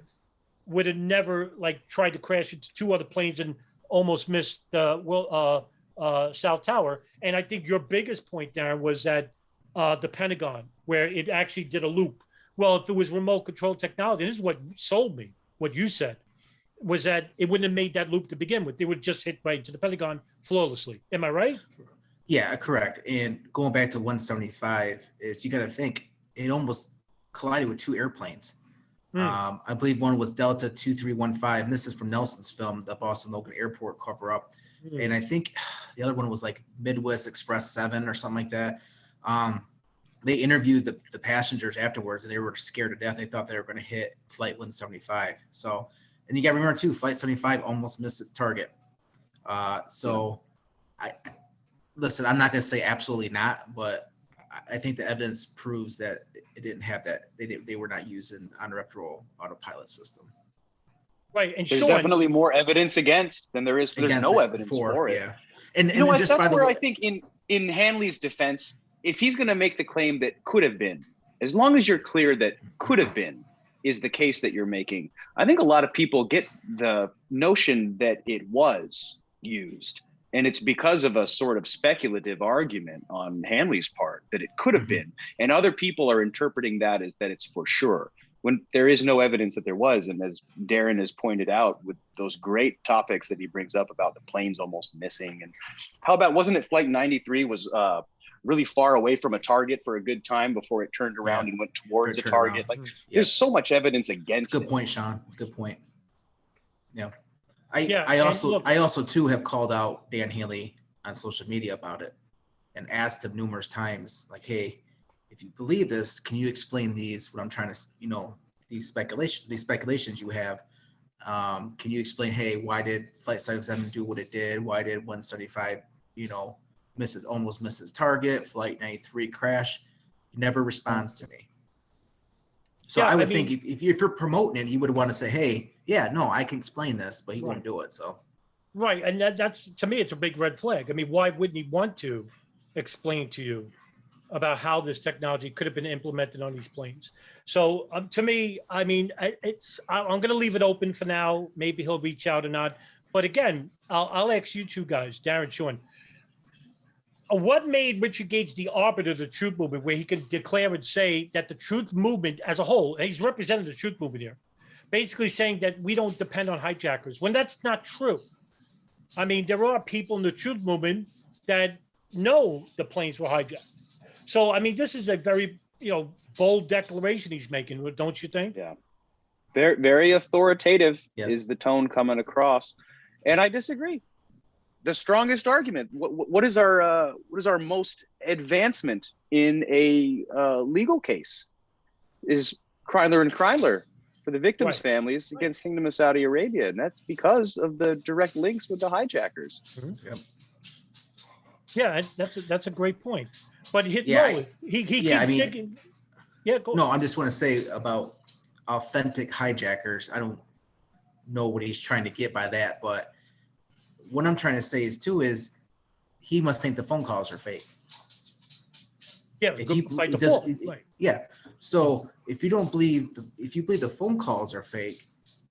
would have never tried to crash into two other planes and almost missed the South Tower. And I think your biggest point, Darin, was that the Pentagon, where it actually did a loop. Well, if it was remote control technology, this is what sold me, what you said, was that it wouldn't have made that loop to begin with. They would just hit right into the Pentagon flawlessly. Am I right? Yeah, correct. And going back to 175 is you got to think it almost collided with two airplanes. I believe one was Delta 2315, and this is from Nelson's film, the Boston Logan Airport cover up. And I think the other one was like Midwest Express 7 or something like that. They interviewed the passengers afterwards, and they were scared to death. They thought they were going to hit Flight 175. So, and you got to remember too, Flight 75 almost missed its target. Listen, I'm not going to say absolutely not, but I think the evidence proves that it didn't have that. They were not using uninterruptible autopilot system. Right, and there's definitely more evidence against than there is. There's no evidence for it. Yeah, and you know what? That's where I think in Hanley's defense, if he's going to make the claim that could have been, as long as you're clear that could have been is the case that you're making, I think a lot of people get the notion that it was used. And it's because of a sort of speculative argument on Hanley's part that it could have been. And other people are interpreting that as that it's for sure, when there is no evidence that there was. And as Darin has pointed out with those great topics that he brings up about the planes almost missing. And how about, wasn't it Flight 93 was really far away from a target for a good time before it turned around and went towards a target? There's so much evidence against it. That's a good point, Sean. That's a good point. Yeah. I also too have called out Dan Hanley on social media about it and asked him numerous times, like, hey, if you believe this, can you explain these? What I'm trying to, these speculations you have. Can you explain, hey, why did Flight 77 do what it did? Why did 175, almost miss its target? Flight 93 crash. He never responds to me. So I would think if you're promoting it, he would want to say, hey, yeah, no, I can explain this, but he wouldn't do it. So. Right. And that's, to me, it's a big red flag. I mean, why wouldn't he want to explain to you about how this technology could have been implemented on these planes? So to me, I mean, I'm going to leave it open for now. Maybe he'll reach out or not. But again, I'll ask you two guys, Darin, Sean, what made Richard Gage the arbiter of the truth movement, where he could declare and say that the truth movement as a whole, and he's represented the truth movement here, basically saying that we don't depend on hijackers, when that's not true. I mean, there are people in the truth movement that know the planes were hijacked. So, I mean, this is a very, bold declaration he's making, don't you think? Yeah. Very, very authoritative Yes. is the tone coming across. And I disagree. The strongest argument, what is our most advancement in a legal case is Kreindler and Kreindler for the victims' families against Kingdom of Saudi Arabia. And that's because of the direct links with the hijackers. Mm-hmm. Yep. Yeah, that's a great point. But he keeps digging. Yeah, go. No, I just want to say about authentic hijackers. I don't know what he's trying to get by that, but what I'm trying to say is he must think the phone calls are fake. Yeah, by default. Right. Yeah. So if you believe the phone calls are fake,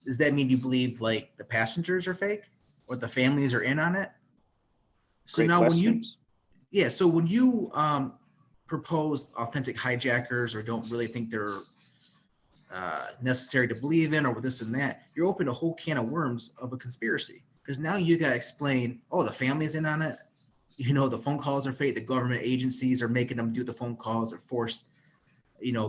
does that mean you believe like the passengers are fake or the families are in on it? So Great now questions. when you propose authentic hijackers or don't really think they're necessary to believe in or this and that, you're open a whole can of worms of a conspiracy, because now you got to explain, the family's in on it. The phone calls are fake. The government agencies are making them do the phone calls or force,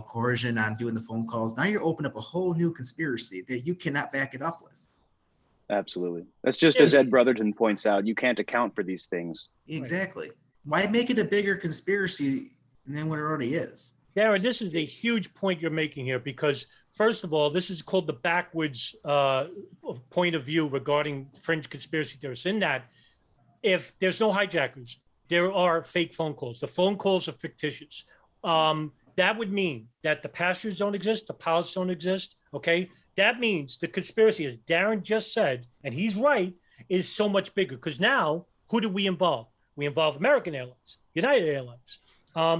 coercion on doing the phone calls. Now you're opening up a whole new conspiracy that you cannot back it up with. Absolutely. That's just as Ed Brotherton points out, you can't account for these things. Exactly. Why make it a bigger conspiracy than what it already is? Darin, this is a huge point you're making here, because first of all, this is called the backwards point of view regarding fringe conspiracy theorists, in that if there's no hijackers, there are fake phone calls. The phone calls are fictitious. That would mean that the passengers don't exist, the pilots don't exist, okay? That means the conspiracy, as Darin just said, and he's right, is so much bigger, because now, who do we involve? We involve American Airlines, United Airlines,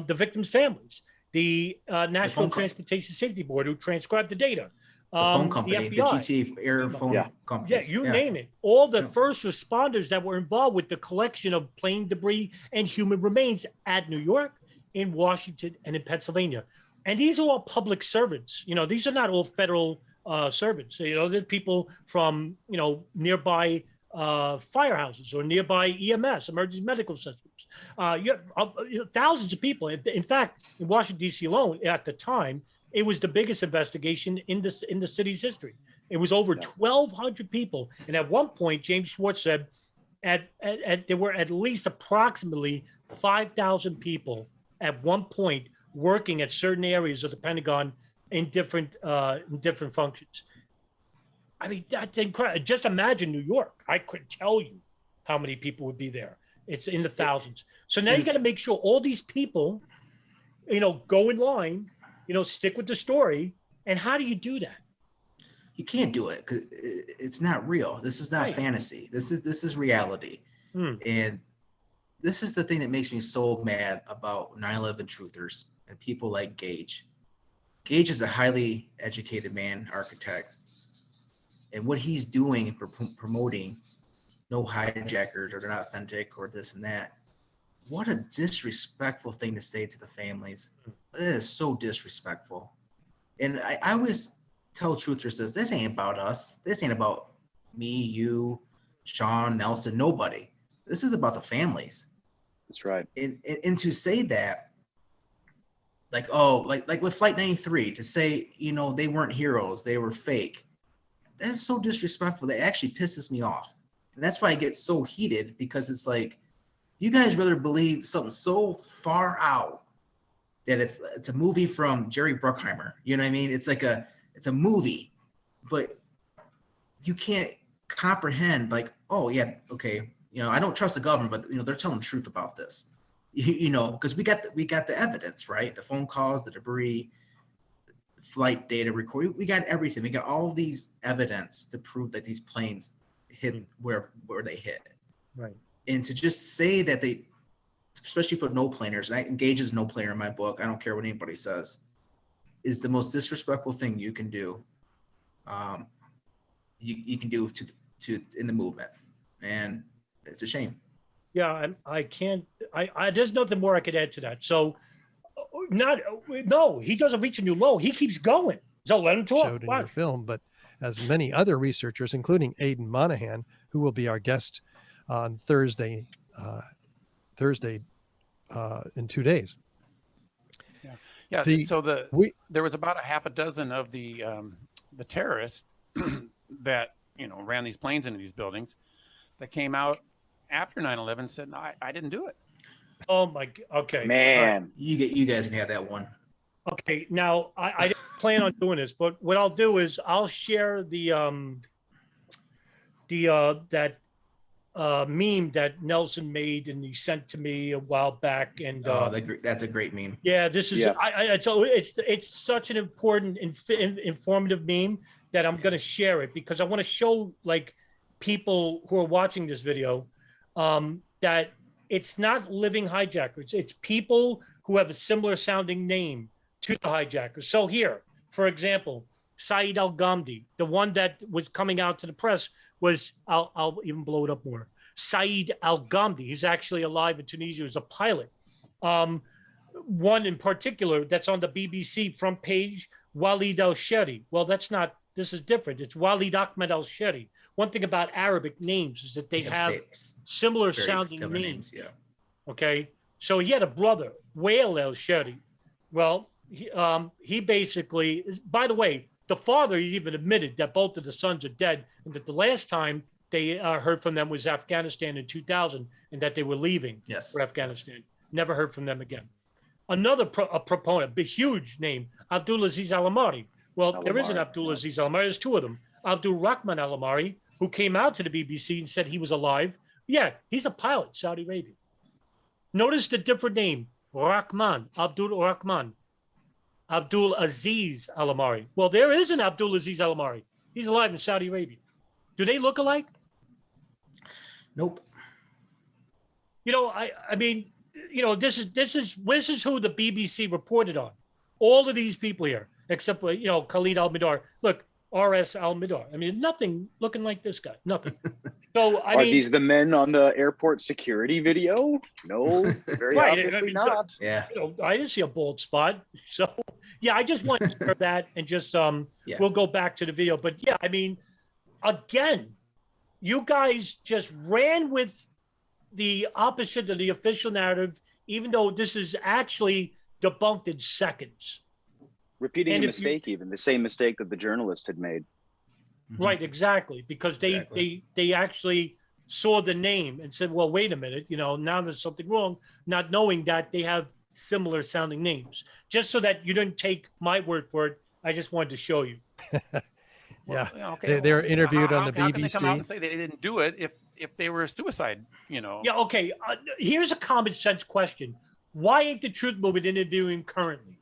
the victims' families, the National Transportation Safety Board, who transcribed the data, The phone company, the the FBI. GTA air phone companies. Yeah, you name it. All the first responders that were involved with the collection of plane debris and human remains at New York, in Washington, and in Pennsylvania. And these are all public servants. These are not all federal servants. They're people from, nearby firehouses or nearby EMS, emergency medical systems. You have thousands of people. In fact, in Washington, D.C. alone, at the time, it was the biggest investigation in the city's history. It was over 1,200 people. And at one point, James Schwartz said there were at least approximately 5,000 people at one point working at certain areas of the Pentagon in different functions. I mean, that's incredible. Just imagine New York. I couldn't tell you how many people would be there. It's in the thousands. So now you got to make sure all these people, go in line, stick with the story. And how do you do that? You can't do it because it's not real. This is not fantasy. This is reality. And this is the thing that makes me so mad about 9/11 truthers and people like Gage. Gage is a highly educated man, architect. And what he's doing for promoting no hijackers or they're not authentic or this and that. What a disrespectful thing to say to the families. It is so disrespectful. And I always tell truthers this ain't about us. This ain't about me, you, Sean, Nelson, nobody. This is about the families. That's right. And to say that, like with Flight 93, to say, they weren't heroes, they were fake. That's so disrespectful. That actually pisses me off. And that's why I get so heated, because it's like, you guys rather believe something so far out that it's a movie from Jerry Bruckheimer. You know what I mean? It's like it's a movie, but you can't comprehend oh yeah, okay. I don't trust the government, but they're telling the truth about this, because we got the evidence, right? The phone calls, the debris, flight data recording. We got everything. We got all these evidence to prove that these planes hit where they hit. Right. And to just say that they, especially for no planers, and I engage as no planer in my book, I don't care what anybody says, is the most disrespectful thing you can do. You can do to in the movement, and it's a shame. Yeah, I can't. There's nothing more I could add to that. So, he doesn't reach a new low. He keeps going. So let him talk. Showed in your film, but as many other researchers, including Aidan Monahan, who will be our guest on Thursday in 2 days. Yeah. So there was about a half a dozen of the terrorists that ran these planes into these buildings that came out after 9/11 said, no, I didn't do it. Oh my. Okay, Man, You guys can have that one. Okay, now I didn't plan on doing this, but what I'll do is I'll share the that meme that Nelson made and he sent to me a while back. And that's a great meme. Yeah, this is it's such an important informative meme that I'm going to share it because I want to show like people who are watching this video that it's not living hijackers. It's people who have a similar sounding name to the hijackers. So here, for example, Saeed Al-Ghamdi, the one that was coming out to the press was, I'll even blow it up more. Saeed Al-Ghamdi, he's actually alive in Tunisia, he's a pilot. One in particular that's on the BBC front page, Walid al-Sheri. Well, this is different. It's Walid Ahmed al-Sheri. One thing about Arabic names is that they have similar sounding names. Yeah. Okay. So he had a brother, Wael al-Sheri. Well, he basically, by the way, the father even admitted that both of the sons are dead and that the last time they heard from them was Afghanistan in 2000 and that they were leaving for Afghanistan. Never heard from them again. Another proponent, a huge name, Abdulaziz Al-Amari. Well, there is an Abdulaziz Al-Amari. There's two of them. Abdul Rahman Al-Amari, who came out to the BBC and said he was alive. Yeah, he's a pilot, Saudi Arabia. Notice the different name, Rahman, Abdul Rahman, Abdul Aziz Al-Amari. Well, there is an Abdul Aziz Al-Amari. He's alive in Saudi Arabia. Do they look alike? Nope. I mean, this is who the BBC reported on. All of these people here, except for, Khalid Al-Midar. Look, R.S. Al-Midar. I mean, nothing looking like this guy. Nothing. So, Are these the men on the airport security video? No, very obviously not. Yeah. I didn't see a bald spot. So, yeah, I just want to share that and just we'll go back to the video. But yeah, I mean, again, you guys just ran with the opposite of the official narrative, even though this is actually debunked in seconds. Repeating the mistake, even the same mistake that the journalist had made. Right, exactly, because they actually saw the name and said, well, wait a minute, now there's something wrong, not knowing that they have similar sounding names. Just so that you didn't take my word for it, I just wanted to show you. Yeah, they're interviewed on the BBC. How can they come out and say they didn't do it if they were suicide, Yeah, okay. Here's a common sense question. Why ain't the Truth Movement interviewing currently?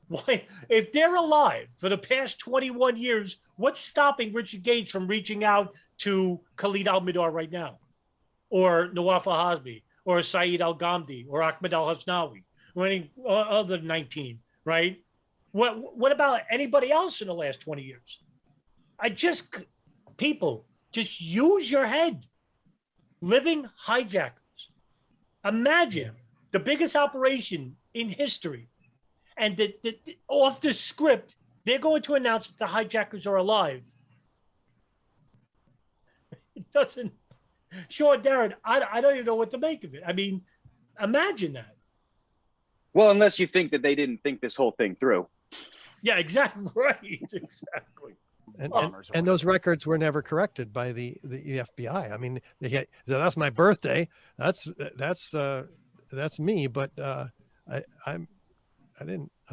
Why, if they're alive for the past 21 years, what's stopping Richard Gage from reaching out to Khalid Al-Midar right now? Or Nawaf al-Hazmi, or Saeed Al-Ghamdi, or Ahmed al-Hasnawi, or any other 19, right? What about anybody else in the last 20 years? People, just use your head. Living hijackers. Imagine the biggest operation in history. And off the script, they're going to announce that the hijackers are alive. It doesn't. Sure, Darin, I don't even know what to make of it. I mean, imagine that. Well, unless you think that they didn't think this whole thing through. Yeah, exactly. Right. Exactly. And those records were never corrected by the FBI. I mean, that's my birthday. That's me. But I'm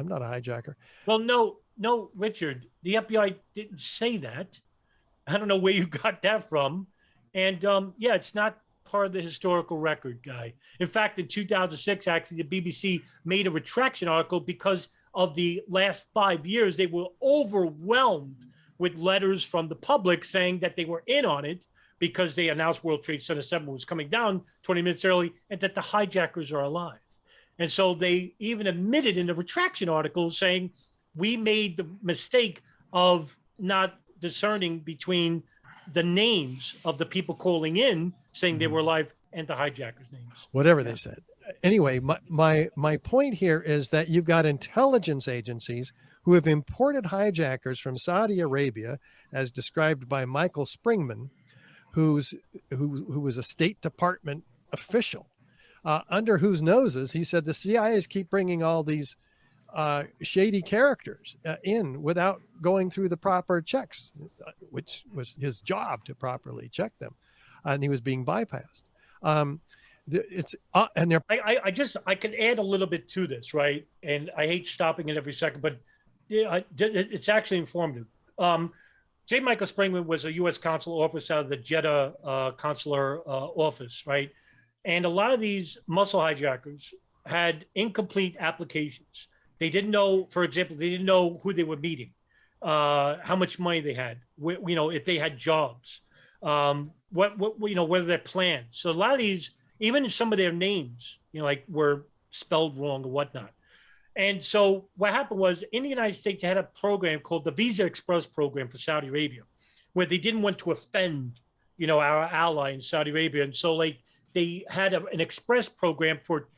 not a hijacker. Well, no, Richard, the FBI didn't say that. I don't know where you got that from. And yeah, it's not part of the historical record, guy. In fact, in 2006, actually, the BBC made a retraction article because of the last 5 years. They were overwhelmed with letters from the public saying that they were in on it because they announced World Trade Center 7 was coming down 20 minutes early and that the hijackers are alive. And so they even admitted in the retraction article saying, we made the mistake of not discerning between the names of the people calling in saying they were alive and the hijackers' names. Whatever they said. Anyway, my point here is that you've got intelligence agencies who have imported hijackers from Saudi Arabia, as described by Michael Springman, who was a State Department official, under whose noses he said the CIAs keep bringing all these shady characters in without going through the proper checks, which was his job to properly check them, and he was being bypassed. And they're. I can add a little bit to this, right? And I hate stopping it every second, but it's actually informative. J. Michael Springman was a U.S. consular officer out of the Jeddah consular office, right? And a lot of these muscle hijackers had incomplete applications. They didn't know, for example, they didn't know who they were meeting, how much money they had, if they had jobs, whether their plans. So a lot of these, even some of their names, were spelled wrong or whatnot. And so what happened was, in the United States, they had a program called the Visa Express program for Saudi Arabia, where they didn't want to offend, our ally in Saudi Arabia. And so they had an express program for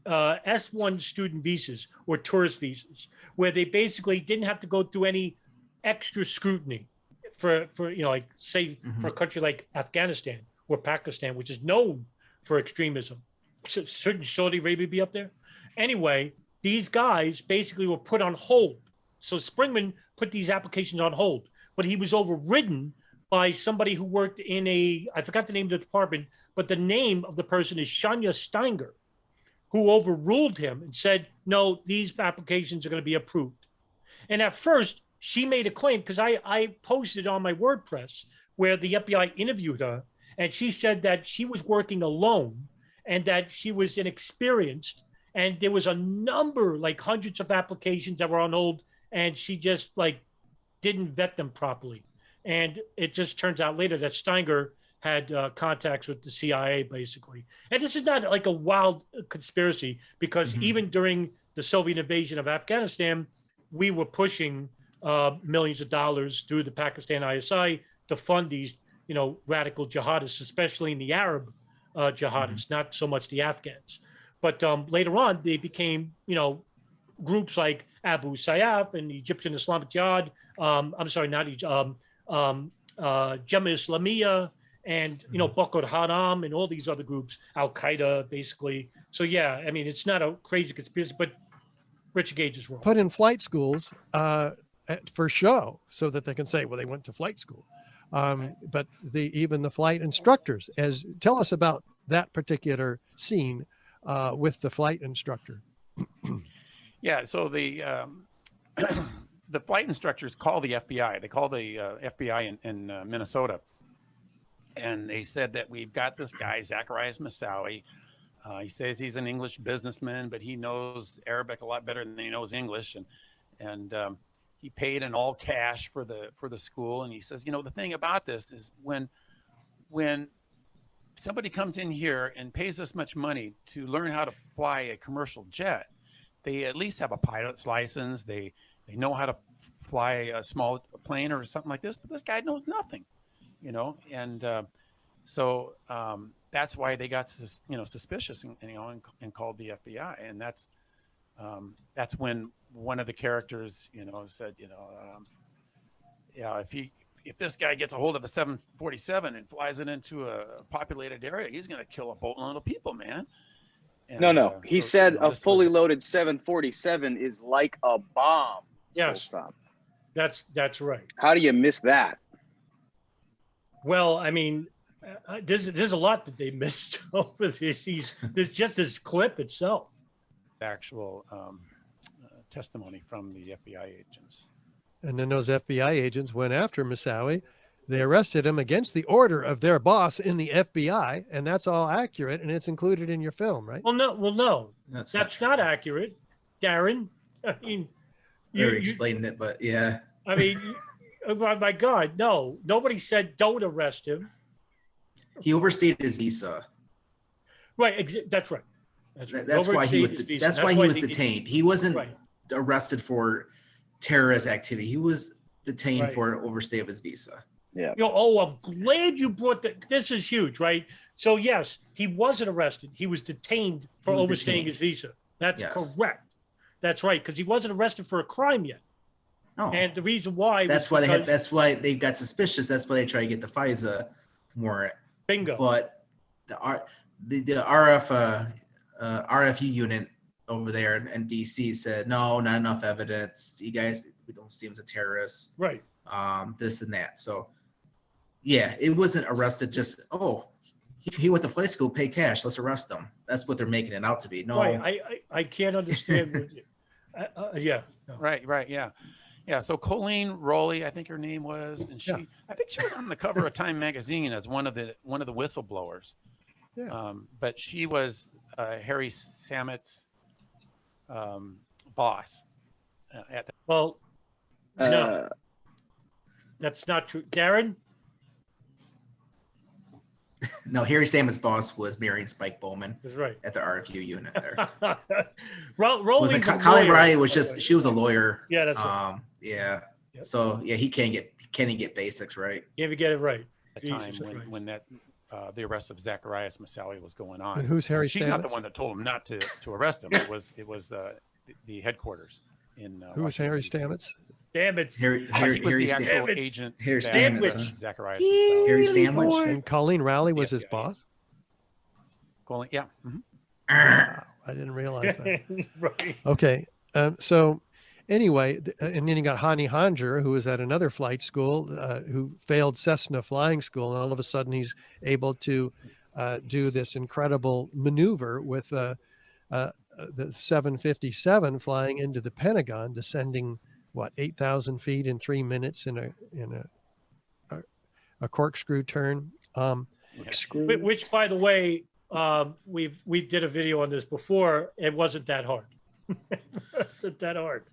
S1 student visas or tourist visas, where they basically didn't have to go through any extra scrutiny for for a country like Afghanistan or Pakistan, which is known for extremism. Shouldn't Saudi Arabia be up there? Anyway, these guys basically were put on hold. So Springman put these applications on hold, but he was overridden by somebody who worked in I forgot the name of the department, but the name of the person is Shania Steiger, who overruled him and said, no, these applications are going to be approved. And at first, she made a claim, because I posted on my WordPress where the FBI interviewed her, and she said that she was working alone and that she was inexperienced, and there was a number, hundreds of applications that were on hold, and she just didn't vet them properly. And it just turns out later that Steiger had contacts with the CIA, basically. And this is not a wild conspiracy, because even during the Soviet invasion of Afghanistan, we were pushing millions of dollars through the Pakistan ISI to fund these, radical jihadists, especially in the Arab jihadists, not so much the Afghans. But later on, they became, groups like Abu Sayyaf and the Egyptian Islamic Jihad. I'm sorry, not Jama Islamiyah, and Boko Haram and all these other groups, Al Qaeda, basically. So yeah, I mean, it's not a crazy conspiracy, but Richard Gage is wrong. Put in flight schools for show, so that they can say, well, they went to flight school. But even the flight instructors, tell us about that particular scene with the flight instructor. Yeah, so the the flight instructors call the FBI. They call the FBI in Minnesota, and they said that we've got this guy, Zacharias Moussaoui. He says he's an English businessman, but he knows Arabic a lot better than he knows English, and he paid in all cash for the school. And he says, the thing about this is when somebody comes in here and pays this much money to learn how to fly a commercial jet, they at least have a pilot's license. They know how to fly a small plane or something like this. But this guy knows nothing, and so that's why they got suspicious and called the FBI. And that's when one of the characters said, if this guy gets a hold of a 747 and flies it into a populated area, he's going to kill a boatload of people, man. And, no. He said a fully loaded 747 is like a bomb. Yes, stop. That's right. How do you miss that? Well, I mean, there's a lot that they missed over this. There's just this clip itself. Actual testimony from the FBI agents. And then those FBI agents went after Moussaoui. They arrested him against the order of their boss in the FBI, and that's all accurate, and it's included in your film, right? Well, no, that's not accurate, Darin. I mean, you explained it, but yeah. I mean, oh my God, no, nobody said don't arrest him. He overstayed his visa. Right, that's right. That's why he was. That's why he was detained. He wasn't arrested for terrorist activity. He was detained for an overstay of his visa. Yeah. I'm glad you brought that. This is huge, right? So yes, he wasn't arrested. He was detained for overstaying his visa. That's correct. That's right, because he wasn't arrested for a crime yet. No. And the reason why That's why that's why they got suspicious. That's why they try to get the FISA warrant. Bingo. But the RFU unit over there in DC said, no, not enough evidence. You guys, we don't see him as a terrorist. Right. This and that. So yeah, it wasn't arrested. Just, he went to flight school, pay cash. Let's arrest him. That's what they're making it out to be. No, right. I can't understand. Yeah. No. Right. Yeah. Yeah. So Colleen Rowley, I think her name was, and I think she was on the cover of Time magazine as one of the whistleblowers. Yeah. But she was Harry Samet's boss at the. Well, no, that's not true. Darin? No, Harry Samet's boss was marrying Spike Bowman. That's right. At the RFU unit there. Colleen Riley was she was a lawyer. Yeah, that's right. Yeah. Yep. So yeah, he can't even get basics right. Can't even get it right. The time when that the arrest of Zacharias Masawi was going on. And who's Harry She's Stamets? not the one that told him not to arrest him. It was the headquarters in. Who's Harry Stamets? Stamets. Harry the actual Stamets. agent. Harry that, Stamets. Zacharias. Harry Sandwich. And Colleen Rowley was his boss? Colleen, yeah. Mm-hmm. Wow, I didn't realize that. Right. Okay. So anyway, and then you got Hani Hanjar, who was at another flight school, who failed Cessna flying school. And all of a sudden he's able to do this incredible maneuver with the 757 flying into the Pentagon, descending 8,000 feet in 3 minutes in a corkscrew turn. Which, by the way, we did a video on this before. It wasn't that hard. It wasn't that hard.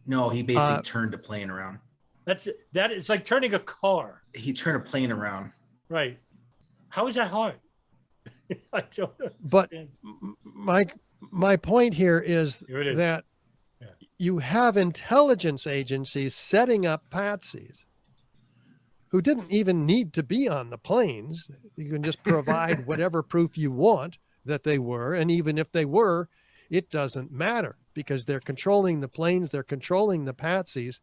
No, he basically turned a plane around. It's like turning a car. He turned a plane around. Right. How is that hard? I don't understand. But my point here is that you have intelligence agencies setting up patsies who didn't even need to be on the planes. You can just provide whatever proof you want that they were. And even if they were, it doesn't matter because they're controlling the planes, they're controlling the patsies.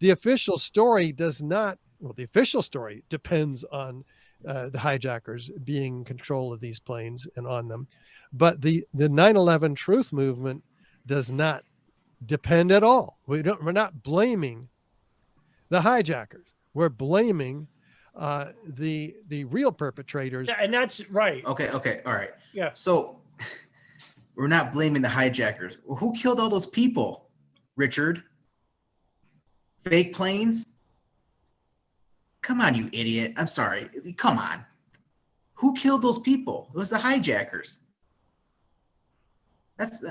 The official story does not, the official story depends on the hijackers being in control of these planes and on them. But the 9/11 truth movement does not depend at all. We're not blaming the hijackers. We're blaming the real perpetrators. Yeah, and that's right. Okay. All right. Yeah. So we're not blaming the hijackers. Well, who killed all those people, Richard? Fake planes? Come on, you idiot. I'm sorry. Come on. Who killed those people? It was the hijackers. That's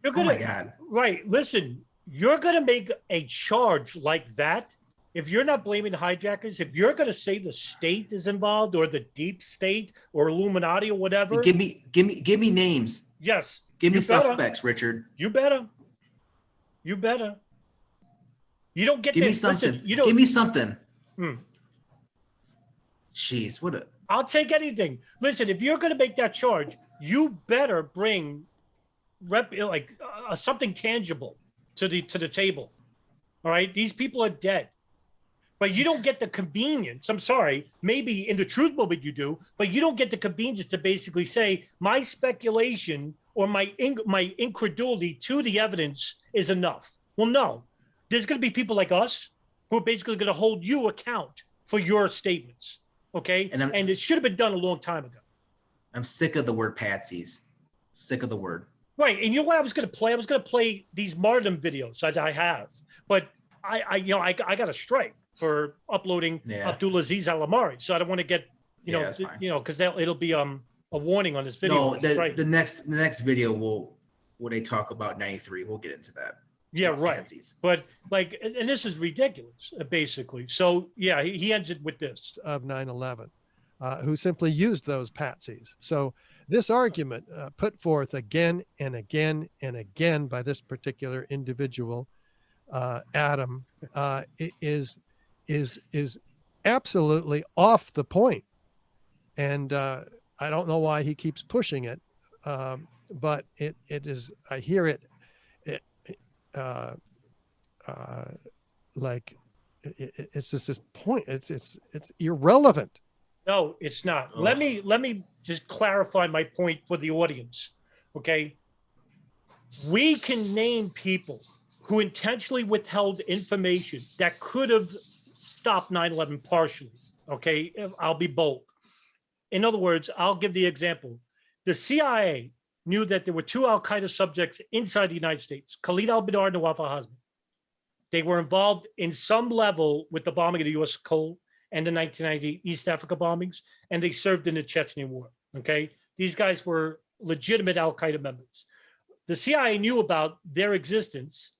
You're gonna, oh my God. Right. Listen, you're going to make a charge like that. If you're not blaming the hijackers, if you're going to say the state is involved or the deep state or Illuminati or whatever. Give me names. Yes. Give me suspects, Richard. You better. You don't get Give me this. something. Listen, you don't, give me something. Hmm. Jeez, what a. I'll take anything. Listen, if you're going to make that charge, you better bring something tangible to the table. All right, these people are dead, but you don't get the convenience. I'm sorry, maybe in the truth movement you do, but you don't get the convenience to basically say my speculation or my incredulity to the evidence is enough. Well, no, there's going to be people like us who are basically going to hold you account for your statements. Okay, and it should have been done a long time ago. I'm sick of the word patsies. Sick of the word. Right, and you know what I was going to play? I was going to play these martyrdom videos that I have, but I got a strike for uploading Abdulaziz Al-Amari, so I don't want to get because it'll be a warning on this video. No, the next video where they talk about 93. We'll get into that. Yeah, right. Patsies. But and this is ridiculous, basically. So yeah, he ends it with this of 9/11, who simply used those patsies. So this argument put forth again and again and again by this particular individual, Adam, is absolutely off the point, and I don't know why he keeps pushing it. but it is, I hear it like it's just this point. It's irrelevant. No, it's not. Oh. Let me just clarify my point for the audience. Okay. We can name people who intentionally withheld information that could have stopped 9/11 partially. Okay. I'll be bold. In other words, I'll give the example. The CIA knew that there were 2 al-Qaeda subjects inside the United States, Khalid al-Mihdhar and Nawaf al-Hazmi. They were involved in some level with the bombing of the U.S. Cole and the 1990 East Africa bombings, and they served in the Chechen War. Okay. These guys were legitimate al-Qaeda members. The CIA knew about their existence,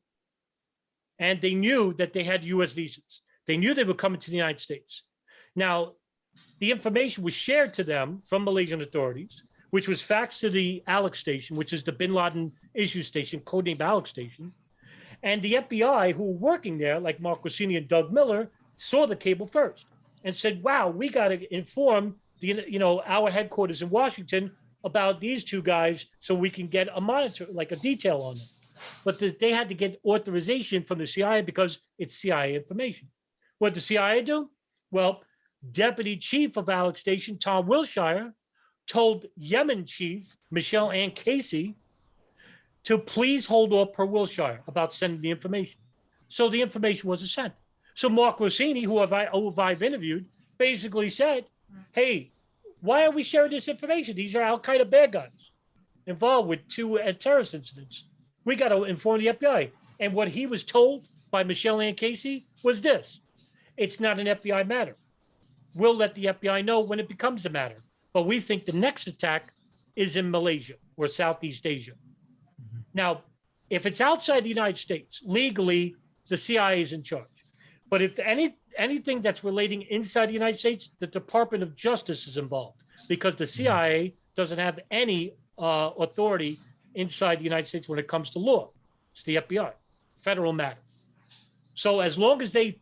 and they knew that they had U.S. visas. They knew they were coming to the United States. Now, the information was shared to them from Malaysian authorities, which was faxed to the Alex station, which is the Bin Laden issue station, codenamed Alex station. And the FBI, who were working there, like Mark Rossini and Doug Miller, saw the cable first and said, wow, we got to inform our headquarters in Washington about these 2 guys so we can get a monitor, like a detail on them. But they had to get authorization from the CIA because it's CIA information. What did the CIA do? Well, Deputy Chief of Alex Station, Tom Wilshire, told Yemen Chief Michelle Ann Casey to please hold off per Wilshire about sending the information. So the information wasn't sent. So Mark Rossini, who I've interviewed, basically said, hey, why are we sharing this information? These are al-Qaeda bad guys involved with 2 terrorist incidents. We got to inform the FBI. And what he was told by Michelle Ann Casey was this: it's not an FBI matter. We'll let the FBI know when it becomes a matter. But we think the next attack is in Malaysia or Southeast Asia. Now, if it's outside the United States, legally, the CIA is in charge. But if anything that's relating inside the United States, the Department of Justice is involved, because the CIA doesn't have any authority inside the United States when it comes to law. It's the FBI, federal matter. So as long as they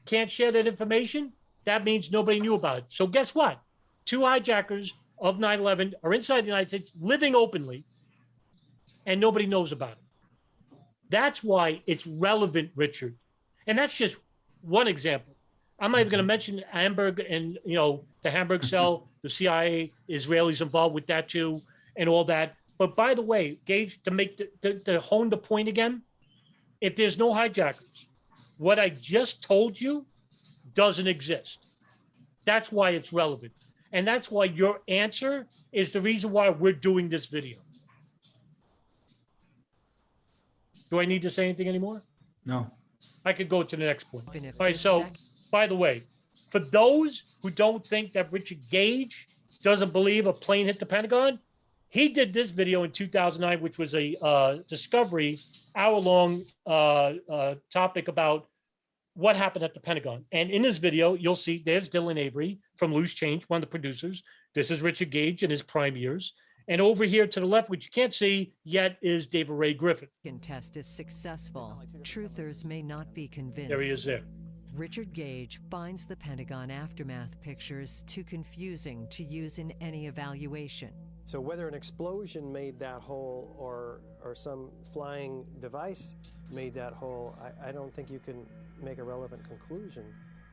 can't share that information, that means nobody knew about it. So guess what? 2 hijackers of 9/11 are inside the United States living openly, and nobody knows about it. That's why it's relevant, Richard. And that's just one example. I'm not even going to mention Hamburg and, the Hamburg cell, the CIA, Israelis involved with that too, and all that. But by the way, Gage, to hone the point again, if there's no hijackers, what I just told you doesn't exist. That's why it's relevant. And that's why your answer is the reason why we're doing this video. Do I need to say anything anymore? No. I could go to the next point. All right, so by the way, for those who don't think that Richard Gage doesn't believe a plane hit the Pentagon, he did this video in 2009, which was a Discovery hour-long topic about what happened at the Pentagon. And in this video, you'll see there's Dylan Avery from Loose Change, one of the producers. This is Richard Gage in his prime years. And over here to the left, which you can't see yet, is David Ray Griffin. Test is successful. Truthers may not be convinced. There he is there. Richard Gage finds the Pentagon aftermath pictures too confusing to use in any evaluation. So whether an explosion made that hole or some flying device made that hole, I don't think you can make a relevant conclusion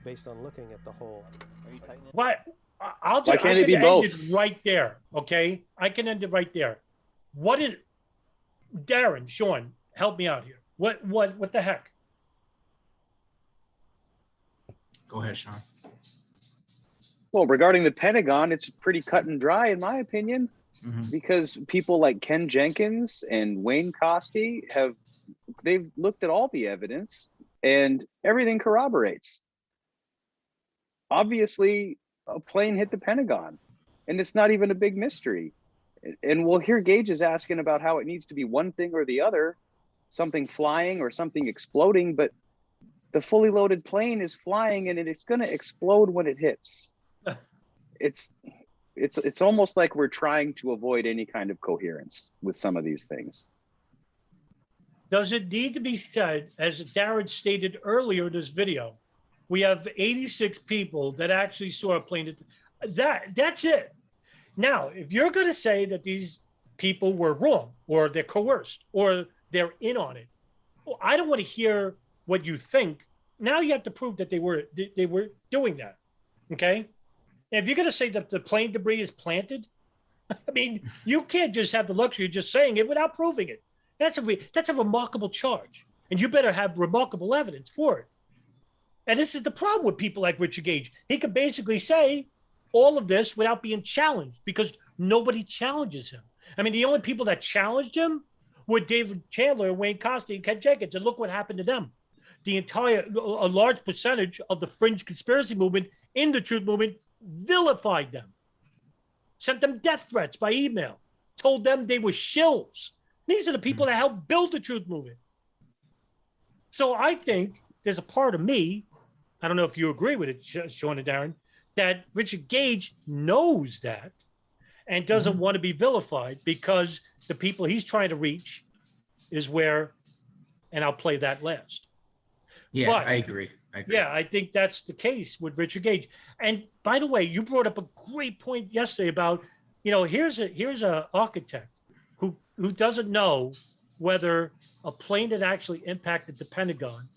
based on looking at the hole. Why can't it be both? End it right there, okay? I can end it right there. What is Darin, Sean, help me out here. What the heck? Go ahead, Sean. Well, regarding the Pentagon, it's pretty cut and dry, in my opinion, because people like Ken Jenkins and Wayne Costi they've looked at all the evidence and everything corroborates. Obviously, a plane hit the Pentagon, and it's not even a big mystery. And we'll hear Gage is asking about how it needs to be one thing or the other, something flying or something exploding, but the fully loaded plane is flying and it's going to explode when it hits. It's almost like we're trying to avoid any kind of coherence with some of these things. Does it need to be said, as Darin stated earlier in this video, we have 86 people that actually saw a plane. That's it. Now, if you're going to say that these people were wrong, or they're coerced, or they're in on it. Well, I don't want to hear what you think. Now you have to prove that they were doing that. Okay. And if you're going to say that the plane debris is planted, I mean, you can't just have the luxury of just saying it without proving it. That's a remarkable charge, and you better have remarkable evidence for it. And this is the problem with people like Richard Gage. He could basically say all of this without being challenged because nobody challenges him. I mean, the only people that challenged him were David Chandler, Wayne Costi, and Ken Jenkins, and look what happened to them. A large percentage of the fringe conspiracy movement in the truth movement vilified them, sent them death threats by email, told them they were shills. These are the people that helped build the truth movement. So I think there's a part of me, I don't know if you agree with it, Sean and Darin, that Richard Gage knows that and doesn't want to be vilified because the people he's trying to reach is where, and I'll play that last. Yeah, but, I agree. Yeah, I think that's the case with Richard Gage. And by the way, you brought up a great point yesterday about, here's a architect who doesn't know whether a plane had actually impacted the Pentagon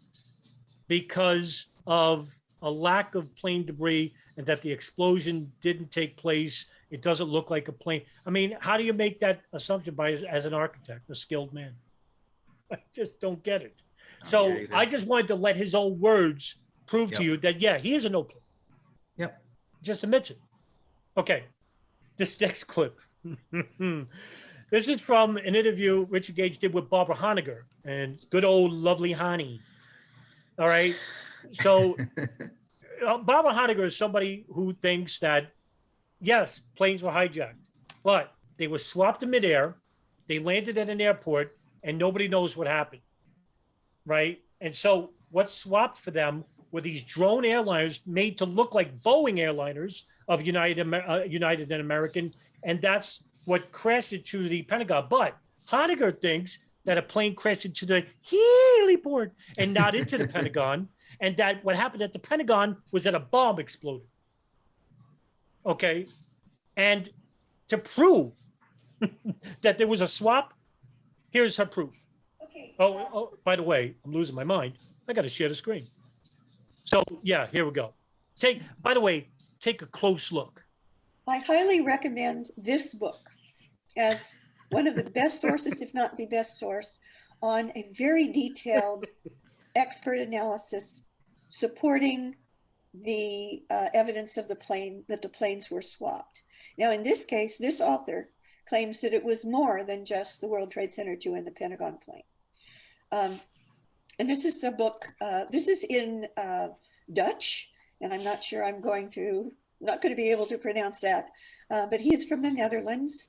because of a lack of plane debris and that the explosion didn't take place. It doesn't look like a plane. I mean, how do you make that assumption as an architect, a skilled man? I just don't get it. So I just wanted to let his own words prove to you that, yeah, he is a no plane. Yep. Just admits it. Okay. This next clip. This is from an interview Richard Gage did with Barbara Honegger and good old lovely Honey. All right. So Barbara Honegger is somebody who thinks that, yes, planes were hijacked, but they were swapped in midair. They landed at an airport and nobody knows what happened. Right. And so what's swapped for them were these drone airliners made to look like Boeing airliners of United and American. And that's what crashed into the Pentagon. But Honegger thinks that a plane crashed into the heliport and not into the Pentagon. And that what happened at the Pentagon was that a bomb exploded. Okay. And to prove that there was a swap, here's her proof. Okay. Oh, by the way, I'm losing my mind. I got to share the screen. So, yeah, here we go. By the way, take a close look. I highly recommend this book as one of the best sources, if not the best source, on a very detailed expert analysis supporting the evidence of the plane, that the planes were swapped. Now, in this case, this author claims that it was more than just the World Trade Center 2 and the Pentagon plane. And this is a book, this is in Dutch, and I'm not sure I'm not going to be able to pronounce that, but he is from the Netherlands.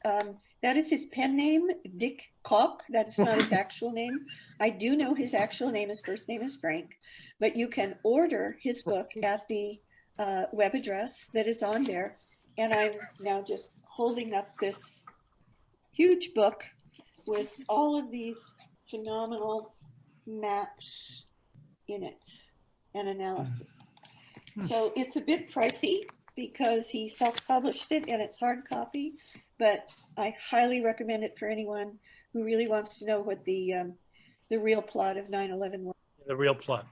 That is his pen name, Dick Kalk. That is not his actual name. I do know his actual name. His first name is Frank, but you can order his book at the web address that is on there. And I'm now just holding up this huge book with all of these phenomenal maps in it and analysis. So it's a bit pricey because he self-published it and it's hard copy, but I highly recommend it for anyone who really wants to know what the real plot of 9/11 was. The real plot.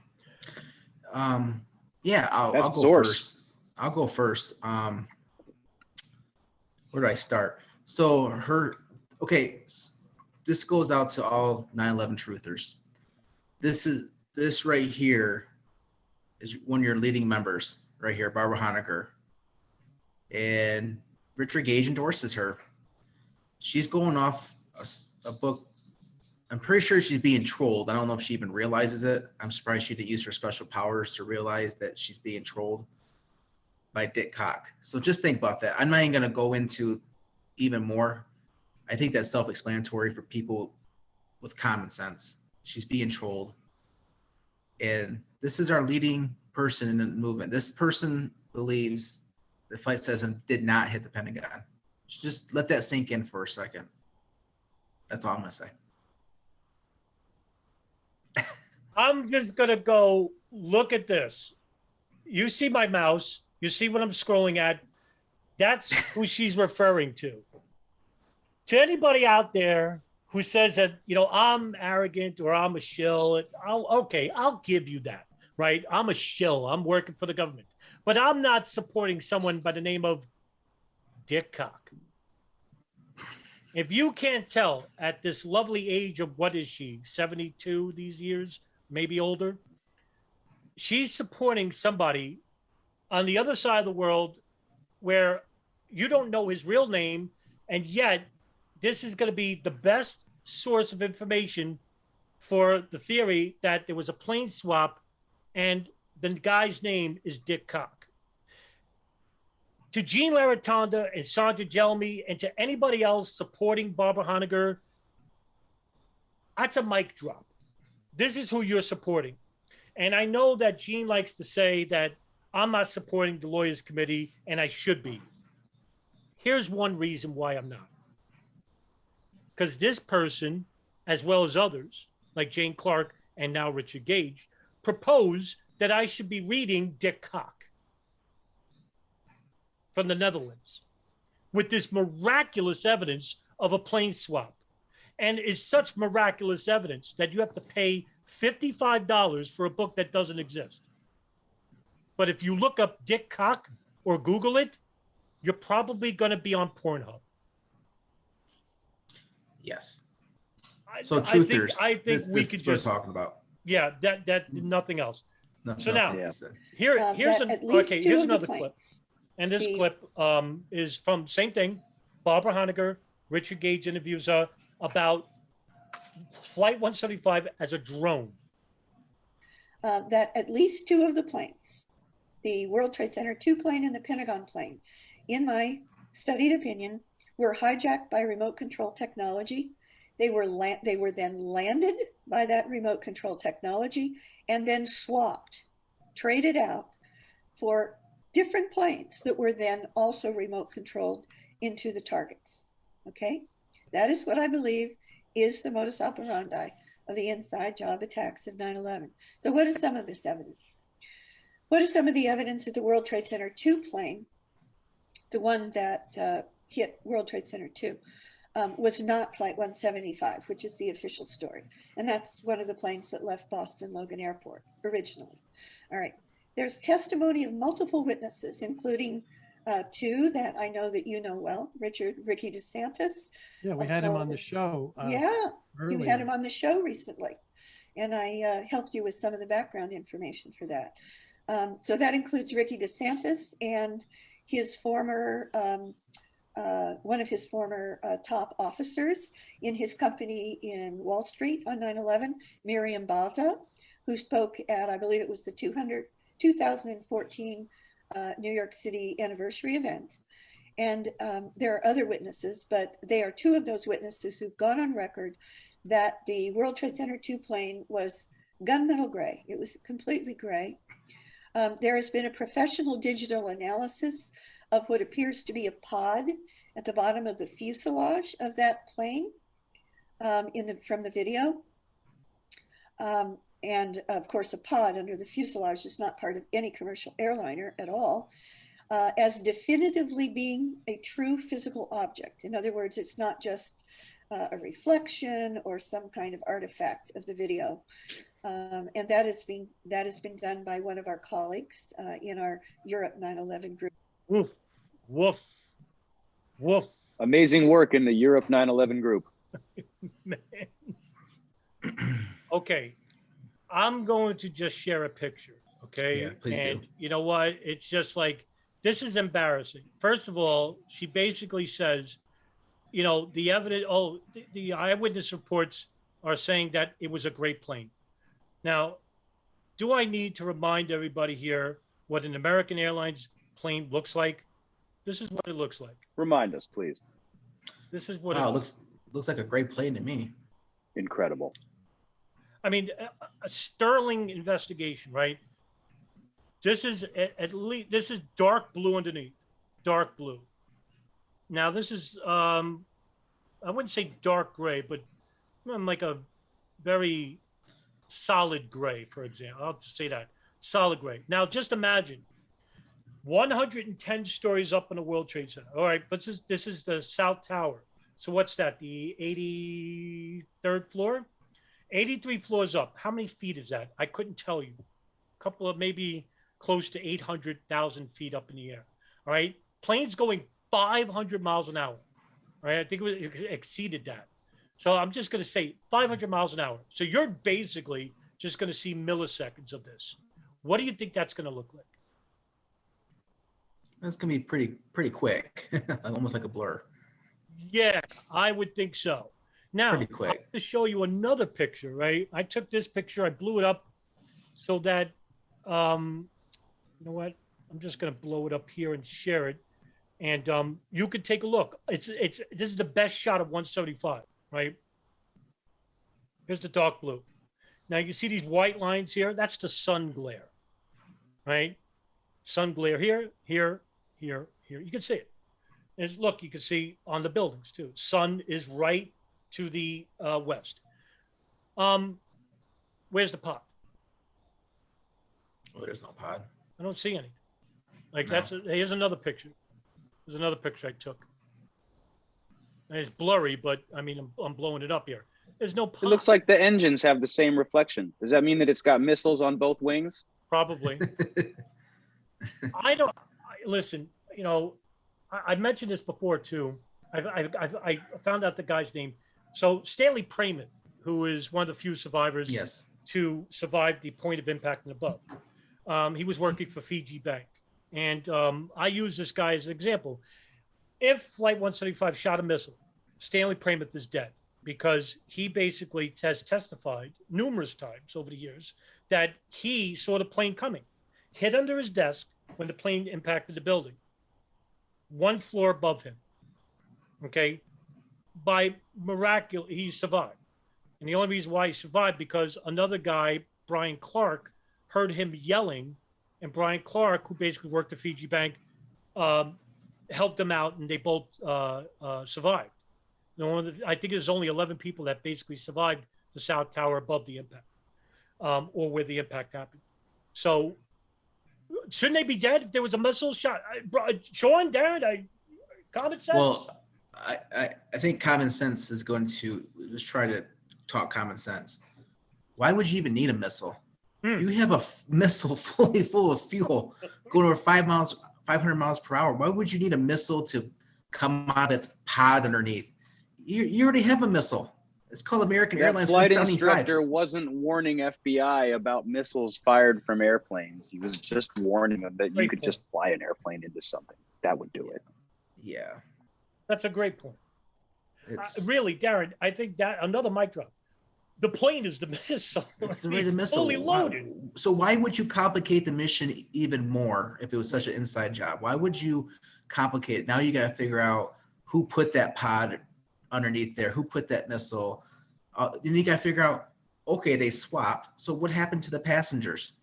Yeah, I'll go first. I'll go first. Where do I start? So this goes out to all 9/11 truthers. This right here is one of your leading members right here, Barbara Honegger. And Richard Gage endorses her. She's going off a book. I'm pretty sure she's being trolled. I don't know if she even realizes it. I'm surprised she didn't use her special powers to realize that she's being trolled by Dick Cock. So just think about that. I'm not even going to go into even more. I think that's self-explanatory for people with common sense. She's being trolled. And this is our leading person in the movement. This person believes the Flight 7 did not hit the Pentagon. Just let that sink in for a second. That's all I'm going to say. I'm just going to go look at this. You see my mouse. You see what I'm scrolling at. That's who she's referring to. To anybody out there who says that, you know, I'm arrogant or I'm a shill, I'll give you that, right? I'm a shill. I'm working for the government. But I'm not supporting someone by the name of Dick Cock. If you can't tell at this lovely age of, what is she, 72 these years, maybe older, she's supporting somebody on the other side of the world where you don't know his real name, and yet this is going to be the best source of information for the theory that there was a plane swap and the guy's name is Dick Cock. To Jean Laratonda and Sandra Gelmy and to anybody else supporting Barbara Honegger, that's a mic drop. This is who you're supporting. And I know that Jean likes to say that I'm not supporting the Lawyers Committee, and I should be. Here's one reason why I'm not. Because this person, as well as others, like Jane Clark and now Richard Gage, propose that I should be reading Dick Cock from the Netherlands with this miraculous evidence of a plane swap. And is such miraculous evidence that you have to pay $55 for a book that doesn't exist. But if you look up Dick Cock or Google it, you're probably going to be on Pornhub. Yes. So truthers, I think we could just talking about. Yeah, that nothing else. Nothing so else now here's another clip. clip, and this clip is from same thing. Barbara Honegger, Richard Gage interviews her about Flight 175 as a drone. That at least two of the planes, the World Trade Center 2 plane and the Pentagon plane, in my studied opinion, were hijacked by remote control technology. They were then landed by that remote control technology and then swapped, traded out for different planes that were then also remote controlled into the targets. Okay, that is what I believe is the modus operandi of the inside job attacks of 9/11. So what is some of this evidence? What is some of the evidence that the World Trade Center 2 plane, the one that hit World Trade Center 2, was not Flight 175, which is the official story. And that's one of the planes that left Boston Logan Airport originally. All right. There's testimony of multiple witnesses, including two that I know that you know well, Ricky DeSantis. Yeah, we had him on the show. You had him on the show recently. And I helped you with some of the background information for that. So that includes Ricky DeSantis and his former one of his former top officers in his company in Wall Street on 9/11, Miriam Baza, who spoke at, I believe it was the 2014 New York City anniversary event. And there are other witnesses, but they are two of those witnesses who've gone on record that the World Trade Center 2 plane was gunmetal gray. It was completely gray. There has been a professional digital analysis of what appears to be a pod at the bottom of the fuselage of that plane from the video. And of course, a pod under the fuselage is not part of any commercial airliner at all, as definitively being a true physical object. In other words, it's not just a reflection or some kind of artifact of the video. And that has been done by one of our colleagues in our Europe 9/11 group. Woof, woof, woof. Amazing work in the Europe 9/11 group. Okay, I'm going to just share a picture, okay? Yeah, please and do. You know what? It's just like, this is embarrassing. First of all, she basically says, you know, the evidence, the eyewitness reports are saying that it was a great plane. Now, do I need to remind everybody here what an American Airlines plane looks like? This is what it looks like. Remind us, please. This is what Wow, it looks like a great plane to me. Incredible. I mean, a sterling investigation, right? This is at least, this is dark blue underneath, dark blue. Now this is, I wouldn't say dark gray, but like a very solid gray, for example. I'll just say that, solid gray. Now just imagine 110 stories up in the World Trade Center. All right, but this is the South Tower. So what's that? The 83rd floor? 83 floors up. How many feet is that? I couldn't tell you. A couple of maybe close to 800,000 feet up in the air. All right. Planes going 500 miles an hour. All right. I think it exceeded that. So I'm just going to say 500 miles an hour. So you're basically just going to see milliseconds of this. What do you think that's going to look like? It's going to be pretty quick, almost like a blur. Yeah, I would think so. Now, Pretty quick. I'm going to show you another picture, right? I took this picture, I blew it up so that, you know what? I'm just going to blow it up here and share it. And you could take a look. This is the best shot of 175, right? Here's the dark blue. Now you can see these white lines here. That's the sun glare, right? Sun glare here, here, here, here. You can see it. Look, you can see on the buildings too. Sun is right to the west. Where's the pod? Oh, there's no pod. I don't see anything. Like No. Here's another picture. There's another picture I took. And it's blurry, but I mean, I'm blowing it up here. There's no pod. It looks like the engines have the same reflection. Does that mean that it's got missiles on both wings? Probably. Listen, you know, I mentioned this before too. I found out the guy's name. So Stanley Pramath, who is one of the few survivors Yes. to survive the point of impact and above. He was working for Fiji Bank. And I use this guy as an example. If Flight 175 shot a missile, Stanley Pramath is dead because he basically has testified numerous times over the years that he saw the plane coming, hid under his desk when the plane impacted the building, 1 floor above him. Okay. By miraculous, he survived. And the only reason why he survived because another guy, Brian Clark, heard him yelling, and Brian Clark, who basically worked at Fiji Bank, helped them out, and they both survived. I think there's only 11 people that basically survived the South Tower above the impact, or where the impact happened. So shouldn't they be dead if there was a missile shot? Sean, Darin, common sense? Well, I think common sense is going to just try to talk common sense. Why would you even need a missile? You have a missile fully full of fuel going over 500 miles per hour. Why would you need a missile to come out of its pod underneath? You already have a missile. It's called American Airlines flight 175. instructor wasn't warning FBI about missiles fired from airplanes. He was just warning them that you could just fly an airplane into something. That would do it. Yeah. That's a great point. Really, Darin, I think that another mic drop. The plane is the missile. It's the missile. Fully loaded. So why would you complicate the mission even more if it was such an inside job? Why would you complicate it? Now you got to figure out who put that pod underneath there, who put that missile. Then you got to figure out, okay, they swapped. So what happened to the passengers?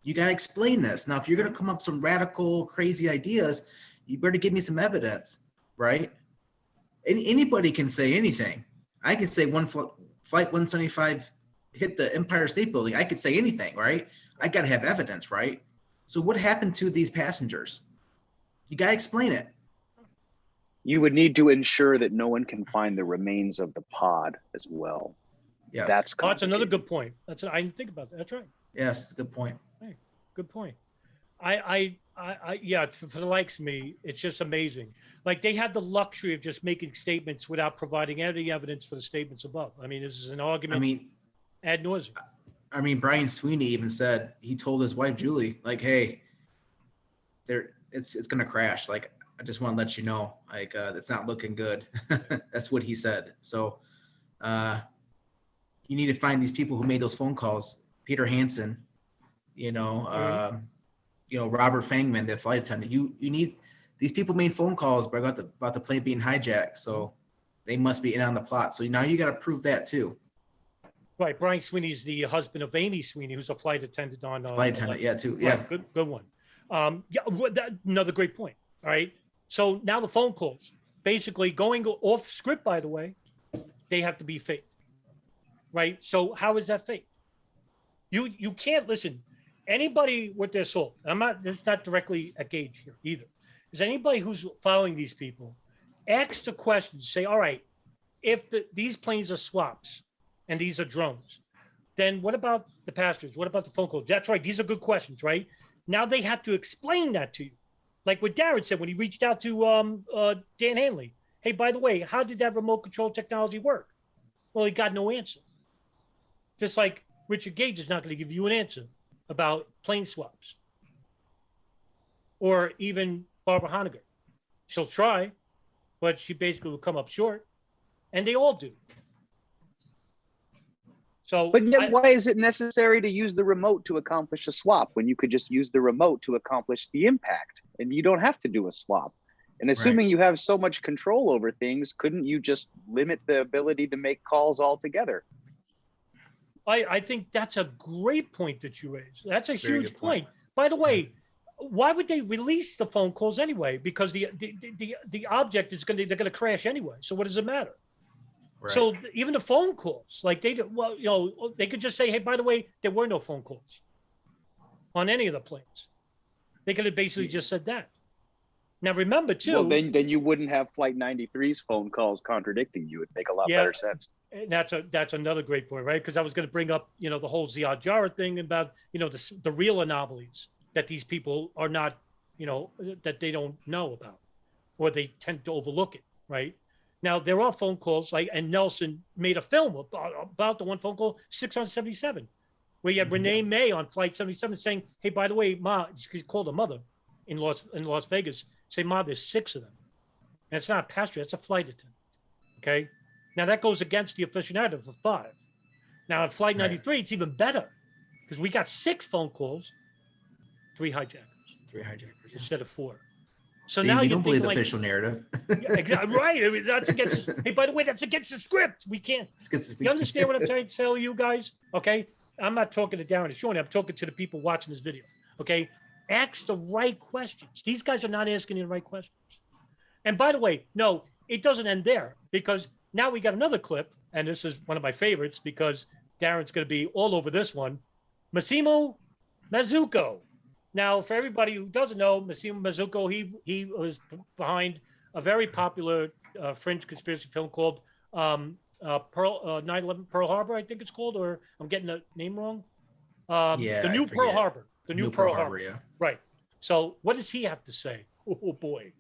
You got to explain this. Now, if you're going to come up with some radical, crazy ideas, you better give me some evidence, right? Anybody can say anything. I can say Flight 175 hit the Empire State Building. I could say anything, right? I got to have evidence, right? So what happened to these passengers? You got to explain it. You would need to ensure that no one can find the remains of the pod as well. Yes. That's another good point. I didn't think about that. That's right. Yes, good point. Hey, good point. Yeah, for the likes of me, it's just amazing. Like they had the luxury of just making statements without providing any evidence for the statements above. I mean, this is an argument ad nauseum. I mean, Brian Sweeney even said, he told his wife, Julie, like, hey, it's going to crash. Like, I just want to let you know, like, it's not looking good. That's what he said. So you need to find these people who made those phone calls. Peter Hansen, Robert Fangman, the flight attendant. You need, these people made phone calls about the plane being hijacked. So they must be in on the plot. So now you got to prove that too. Right. Brian Sweeney's the husband of Amy Sweeney, who's a flight attendant on. Flight attendant, yeah, too. Yeah. Right, good one. Another great point. All right. So now the phone calls, basically going off script, by the way, they have to be faked. Right. So how is that fake? You can't listen. Anybody with their soul, it's not directly at Gage here either. Is anybody who's following these people, Ask the question. Say, all right, if these planes are swaps and these are drones, then what about the passengers? What about the phone calls? That's right. These are good questions, right? Now they have to explain that to you. Like what Darin said when he reached out to Dan Hanley. Hey, by the way, how did that remote control technology work? Well, he got no answer. Just like Richard Gage is not going to give you an answer about plane swaps. Or even Barbara Honegger. She'll try, but she basically will come up short. And they all do. So, but yet, why is it necessary to use the remote to accomplish a swap when you could just use the remote to accomplish the impact and you don't have to do a swap? And assuming you have so much control over things, couldn't you just limit the ability to make calls altogether? I think that's a great point that you raised. That's a huge point. By the way, why would they release the phone calls anyway? Because the object is they're going to crash anyway. So what does it matter? Right. So even the phone calls, like they could just say, hey, by the way, there were no phone calls on any of the planes. They could have basically just said that. Now remember too. Well, then you wouldn't have Flight 93's phone calls contradicting you. It'd make a lot better sense. And that's another great point, right? Because I was going to bring up, the whole Ziad Jarrah thing about, the real anomalies that these people are not, that they don't know about, or they tend to overlook it, right? Now, there are phone calls, and Nelson made a film about the one phone call, 677, where you had Renee May on Flight 77 saying, hey, by the way, Ma, she called her mother in Las Vegas, say, Ma, there's 6 of them. And it's not a passenger, it's a flight attendant, okay? Now, that goes against the official narrative of 5. Now, at Flight 93, it's even better, because we got 6 phone calls, 3 hijackers. 3 hijackers. Instead of 4. So see, now you don't believe the official narrative. Yeah, exactly, right. I mean, that's against. Hey, by the way, that's against the script. We can't. You understand what I'm trying to tell you guys? Okay, I'm not talking to Darin and Shawnee. I'm talking to the people watching this video. Okay, ask the right questions. These guys are not asking the right questions. And by the way, no, it doesn't end there, because now we got another clip, and this is one of my favorites because Darin's going to be all over this one. Massimo Mazzucco. Now, for everybody who doesn't know, Massimo Mazzucco, he was behind a very popular Fringe conspiracy film called 9/11 Pearl Harbor, I think it's called, or I'm getting the name wrong. The New Pearl Harbor. The New Pearl Harbor, yeah. Right. So what does he have to say? Oh, boy.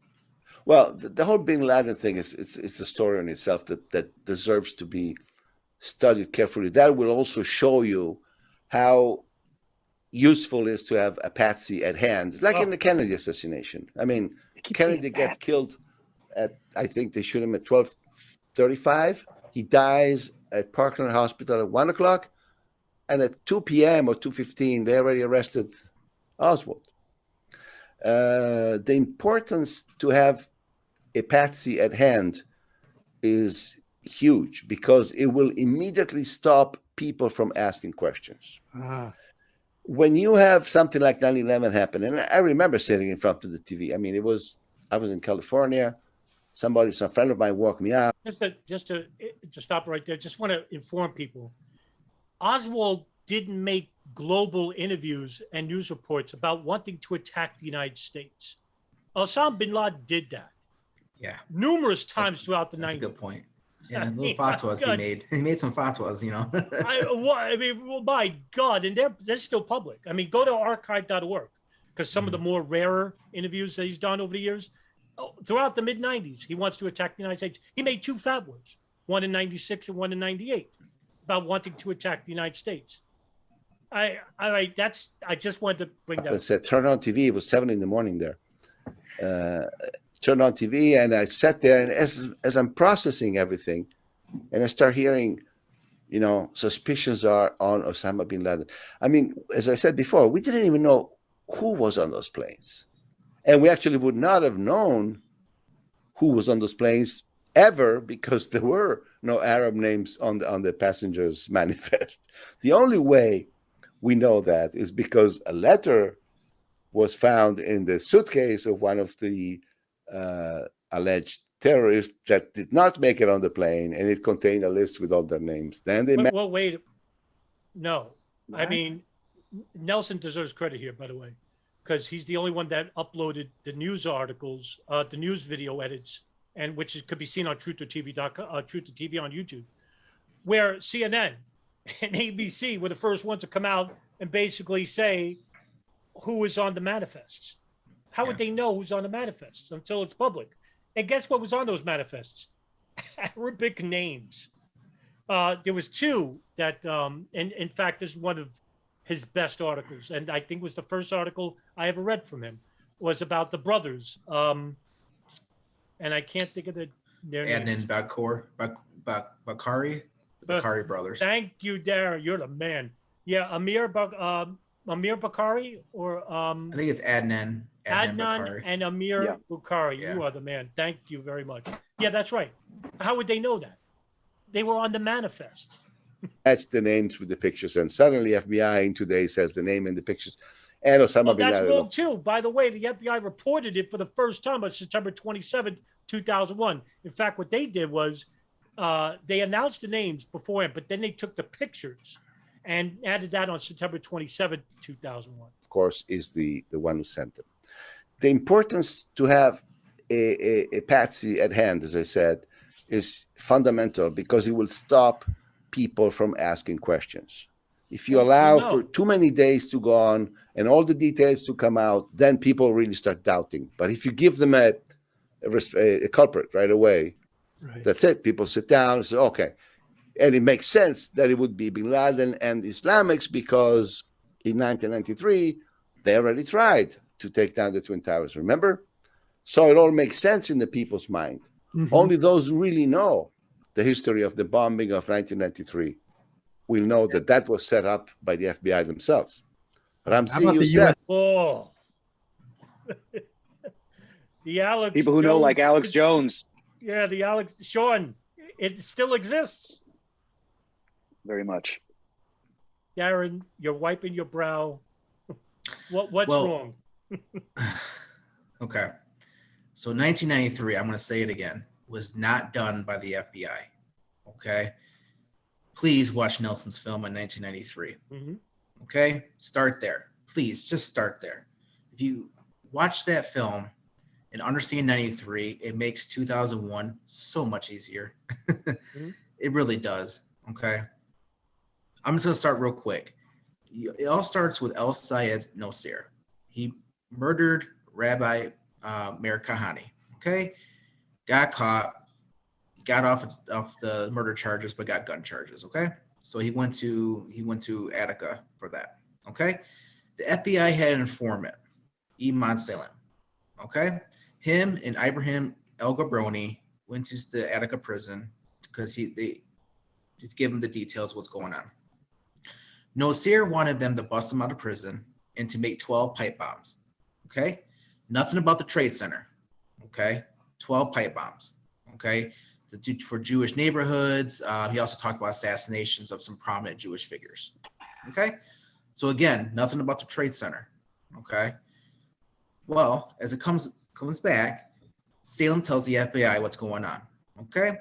Well, the whole Bin Laden thing it's a story in itself that deserves to be studied carefully. That will also show you how useful is to have a patsy at hand, like in the Kennedy assassination. I mean, Kennedy gets killed at, I think they shoot him at 12:35. He dies at Parkland Hospital at 1 o'clock, and at 2 p.m. or 2:15, they already arrested Oswald. The importance to have a patsy at hand is huge, because it will immediately stop people from asking questions. When you have something like 9/11 happen, and I remember sitting in front of the TV. I mean, I was in California. Some friend of mine woke me up. Just to stop right there, just want to inform people. Oswald didn't make global interviews and news reports about wanting to attack the United States. Osama bin Laden did that. Yeah. Numerous times throughout the 90s. That's a good point. Yeah, those fatwas he made. He made some fatwas, I mean, well, my God, and they're still public. I mean, go to archive.org, because some of the more rarer interviews that he's done over the years, throughout the mid-90s, he wants to attack the United States. He made 2 fatwas, one in 96 and one in 98, about wanting to attack the United States. I just wanted to bring that up. I said, turn on TV. It was 7 a.m. there. Turned on TV, and I sat there, and as I'm processing everything, and I start hearing, suspicions are on Osama bin Laden. I mean, as I said before, we didn't even know who was on those planes, and we actually would not have known who was on those planes ever, because there were no Arab names on the passengers manifest. The only way we know that is because a letter was found in the suitcase of one of the alleged terrorists that did not make it on the plane, and it contained a list with all their names. Then they well, wait. No. What? I mean, Nelson deserves credit here, by the way, because he's the only one that uploaded the news articles, the news video edits and could be seen on Truth to TV on YouTube, where CNN and ABC were the first ones to come out and basically say who is on the manifests. How would they know who's on the manifests until it's public? And guess what was on those manifests? Arabic names. There was two that, and in fact, this is one of his best articles, and I think was the first article I ever read from him, was about the brothers. And I can't think of their names. Adnan Bakari brothers. Thank you, Darin. You're the man. Yeah, Amir Bakari, or I think it's Adnan Adnan and Amir Bukhari. Yeah. You are the man. Thank you very much. Yeah, that's right. How would they know that? They were on the manifest. Match the names with the pictures, and suddenly FBI in today says the name and the pictures. And Osama bin Laden. That's wrong too. By the way, the FBI reported it for the first time on September 27th, 2001. In fact, what they did was they announced the names beforehand, but then they took the pictures and added that on September 27th, 2001. Of course, is the one who sent them. The importance to have a patsy at hand, as I said, is fundamental because it will stop people from asking questions. If you allow for too many days to go on and all the details to come out, then people really start doubting. But if you give them a culprit right away, that's it. People sit down and say, okay. And it makes sense that it would be bin Laden and the Islamics because in 1993, they already tried to take down the Twin Towers, remember? So it all makes sense in the people's mind. Mm-hmm. Only those who really know the history of the bombing of 1993 will know that that was set up by the FBI themselves. Ramsey used that. Oh. The Alex people who Jones, know, like Alex Jones. Yeah, the Alex Sean. It still exists. Very much. Darin, you're wiping your brow. What's wrong? Okay. So 1993, I'm going to say it again, was not done by the FBI. Okay. Please watch Nelson's film in 1993. Mm-hmm. Okay. Start there. Please just start there. If you watch that film and understand 93, it makes 2001 so much easier. Mm-hmm. It really does. Okay. I'm just going to start real quick. It all starts with El Sayed Nosir. He murdered Rabbi Meir Kahane. Okay. Got caught, got off the murder charges, but got gun charges. Okay. So he went to Attica for that. Okay. The FBI had an informant, Iman Salem. Okay. Him and Ibrahim El Gabroni went to the Attica prison because they just give him the details of what's going on. Nosir wanted them to bust him out of prison and to make 12 pipe bombs. Okay. Nothing about the Trade Center. Okay. 12 pipe bombs. Okay. For Jewish neighborhoods. He also talked about assassinations of some prominent Jewish figures. Okay. So again, nothing about the Trade Center. Okay. Well, as it comes back, Salem tells the FBI what's going on. Okay.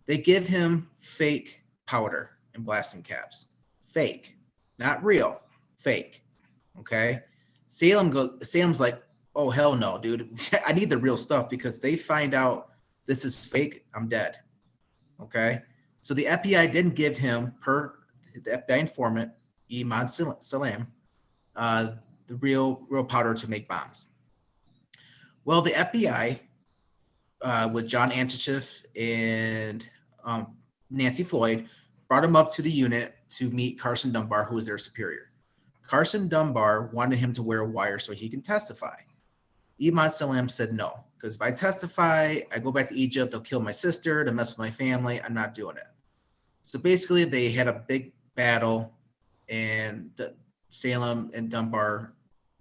They give him fake powder and blasting caps. Fake. Not real, fake. Okay. Salem's like, oh hell no, dude. I need the real stuff because they find out this is fake, I'm dead. Okay. So the FBI didn't give him, per the FBI informant, Iman Salem, the real powder to make bombs. Well, the FBI, with John Antichev and Nancy Floyd, brought him up to the unit to meet Carson Dunbar, who was their superior. Carson Dunbar wanted him to wear a wire so he can testify. Iman Salem said no, because if I testify, I go back to Egypt, they'll kill my sister, to mess with my family, I'm not doing it. So basically they had a big battle and Salem and Dunbar,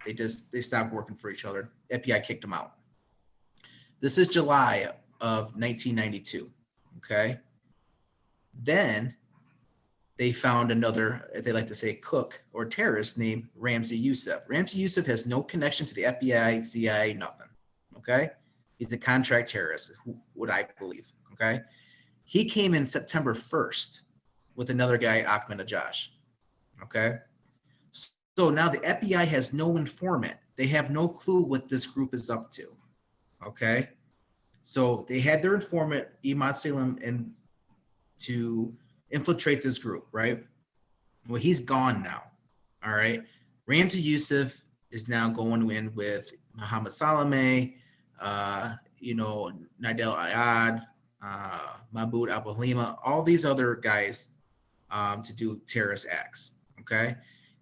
they stopped working for each other. FBI kicked them out. This is July of 1992, okay? Then they found another, they like to say, cook or terrorist named Ramzi Youssef. Ramzi Youssef has no connection to the FBI, CIA, nothing. Okay. He's a contract terrorist, what I believe. Okay. He came in September 1st with another guy, Ahmadinejad. Okay. So now the FBI has no informant. They have no clue what this group is up to. Okay. So they had their informant, Imad Salem, and to infiltrate this group, right? Well, he's gone now. All right. Ramzi Youssef is now going in with Mohammed Salameh, Nidal Ayad, Mahmoud Abu Halima, all these other guys to do terrorist acts. Okay.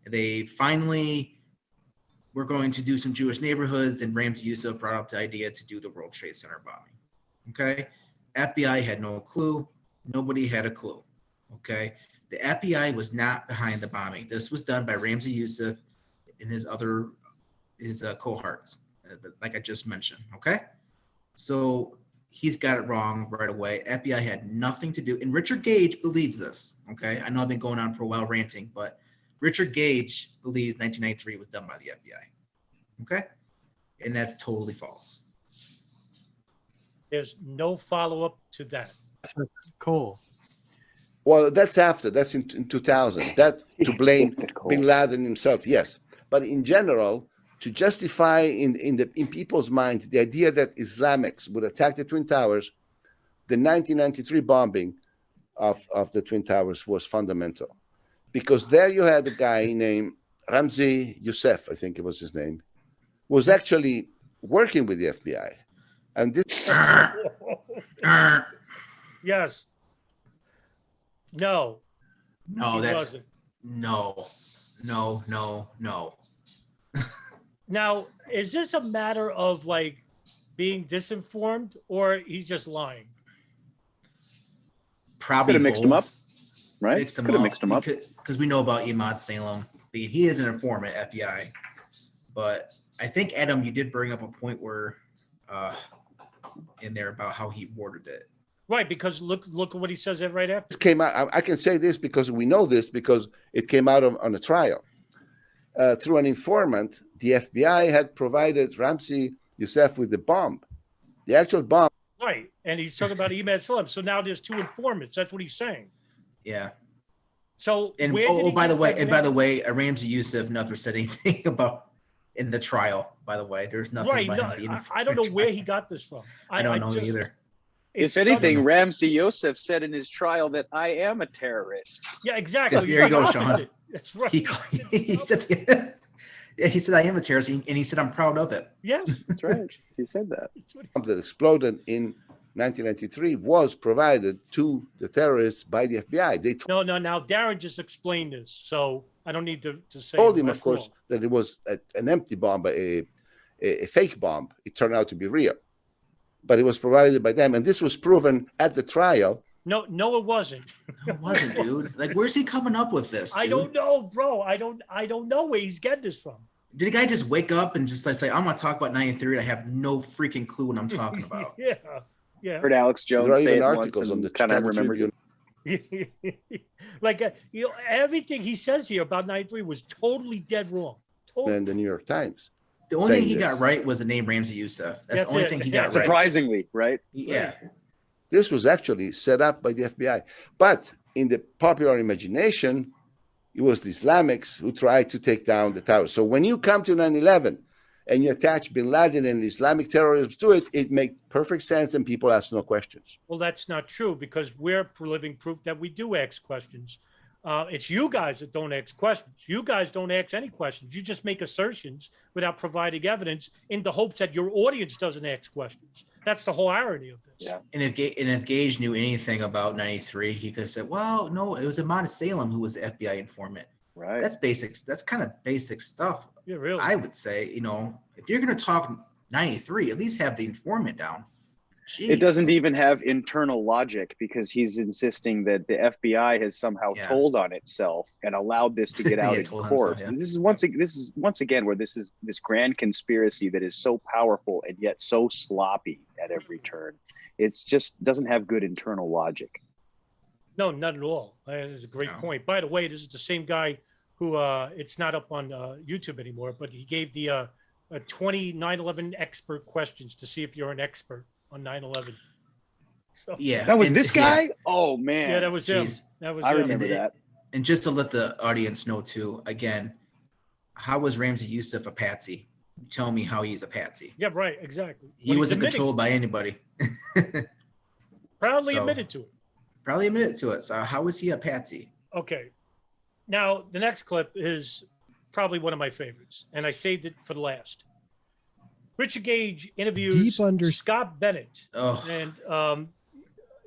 They finally were going to do some Jewish neighborhoods, and Ramzi Youssef brought up the idea to do the World Trade Center bombing. Okay. FBI had no clue. Nobody had a clue. Okay. The FBI was not behind the bombing. This was done by Ramzi Youssef and his cohorts, like I just mentioned. Okay. So he's got it wrong right away. FBI had nothing to do. And Richard Gage believes this. Okay. I know I've been going on for a while ranting, but Richard Gage believes 1993 was done by the FBI. Okay. And that's totally false. There's no follow-up to that. Cool. Well, that's after. That's in 2000. That to blame Bin Laden himself, yes. But in general, to justify in people's mind the idea that Islamics would attack the Twin Towers, the 1993 bombing of the Twin Towers was fundamental. Because there you had a guy named Ramzi Youssef, I think it was his name, was actually working with the FBI. And this... Yes. No. No, that's no. Now, is this a matter of like being disinformed, or he's just lying? Probably could have mixed them up, right? Could have mixed them up because we know about Imad Salem. He is an informant, FBI. But I think, Adam, you did bring up a point where in there about how he worded it. Right, because look at what he says right after. This came out. I can say this because we know this because it came out on a trial. Through an informant, the FBI had provided Ramzi Youssef with the bomb, the actual bomb. Right, and he's talking about Imad Salem. So now there's two informants. That's what he's saying. Yeah. So and by the way, Ramzi Youssef never said anything about in the trial. By the way, there's nothing. Right. About him being I don't know where he got this from. I don't know either. If anything, Ramzi Youssef said in his trial that I am a terrorist. Yeah, exactly. There you go, Sean. That's right. He said, he said, I am a terrorist, and he said, I'm proud of it. Yes, that's right. He said that. That exploded in 1993 was provided to the terrorists by the FBI. No. Now, Darin just explained this, so I don't need to say. Told him, of course, that it was an empty bomb, a fake bomb. It turned out to be real. But it was provided by them, and this was proven at the trial. No, it wasn't. It wasn't, dude. Like, where's he coming up with this? Dude? I don't know, bro. I don't know where he's getting this from. Did the guy just wake up and just like say, "I'm gonna talk about 93"? I have no freaking clue what I'm talking about. Yeah. Heard Alex Jones there are say even it articles once on the kind of remembered you. Like everything he says here about 93 was totally dead wrong. Totally. And the New York Times. The only thing he got right was the name Ramzi Youssef. That's the only thing he got right. Surprisingly, right? Yeah. This was actually set up by the FBI. But in the popular imagination, it was the Islamics who tried to take down the towers. So when you come to 9/11 and you attach Bin Laden and Islamic terrorism to it, it makes perfect sense and people ask no questions. Well, that's not true because we're living proof that we do ask questions. It's you guys that don't ask questions. You guys don't ask any questions. You just make assertions without providing evidence in the hopes that your audience doesn't ask questions. That's the whole irony of this. Yeah. And if Gage knew anything about 93, he could have said, well, no, it was Imad Salem who was the FBI informant. Right. That's basics. That's kind of basic stuff. Yeah, really. I would say, if you're going to talk 93, at least have the informant down. Jeez. It doesn't even have internal logic because he's insisting that the FBI has somehow told on itself and allowed this to get out in court. This is once again where this is this grand conspiracy that is so powerful and yet so sloppy at every turn. It's just doesn't have good internal logic. No, not at all. That's a great point. By the way, this is the same guy who it's not up on YouTube anymore, but he gave the 20 9/11 expert questions to see if you're an expert on 9/11. So, that was this guy. Yeah. Oh man, yeah, that was him. That was. I remember that. And just to let the audience know too, again, how was Ramzi Youssef a patsy? Tell me how he's a patsy. Yeah, right. Exactly. He wasn't controlled by anybody. Proudly So- admitted to it. Probably admitted to it. So how was he a patsy? Okay. Now, the next clip is probably one of my favorites, and I saved it for the last. Richard Gage interviews Deep under- Scott Bennett. Oh, And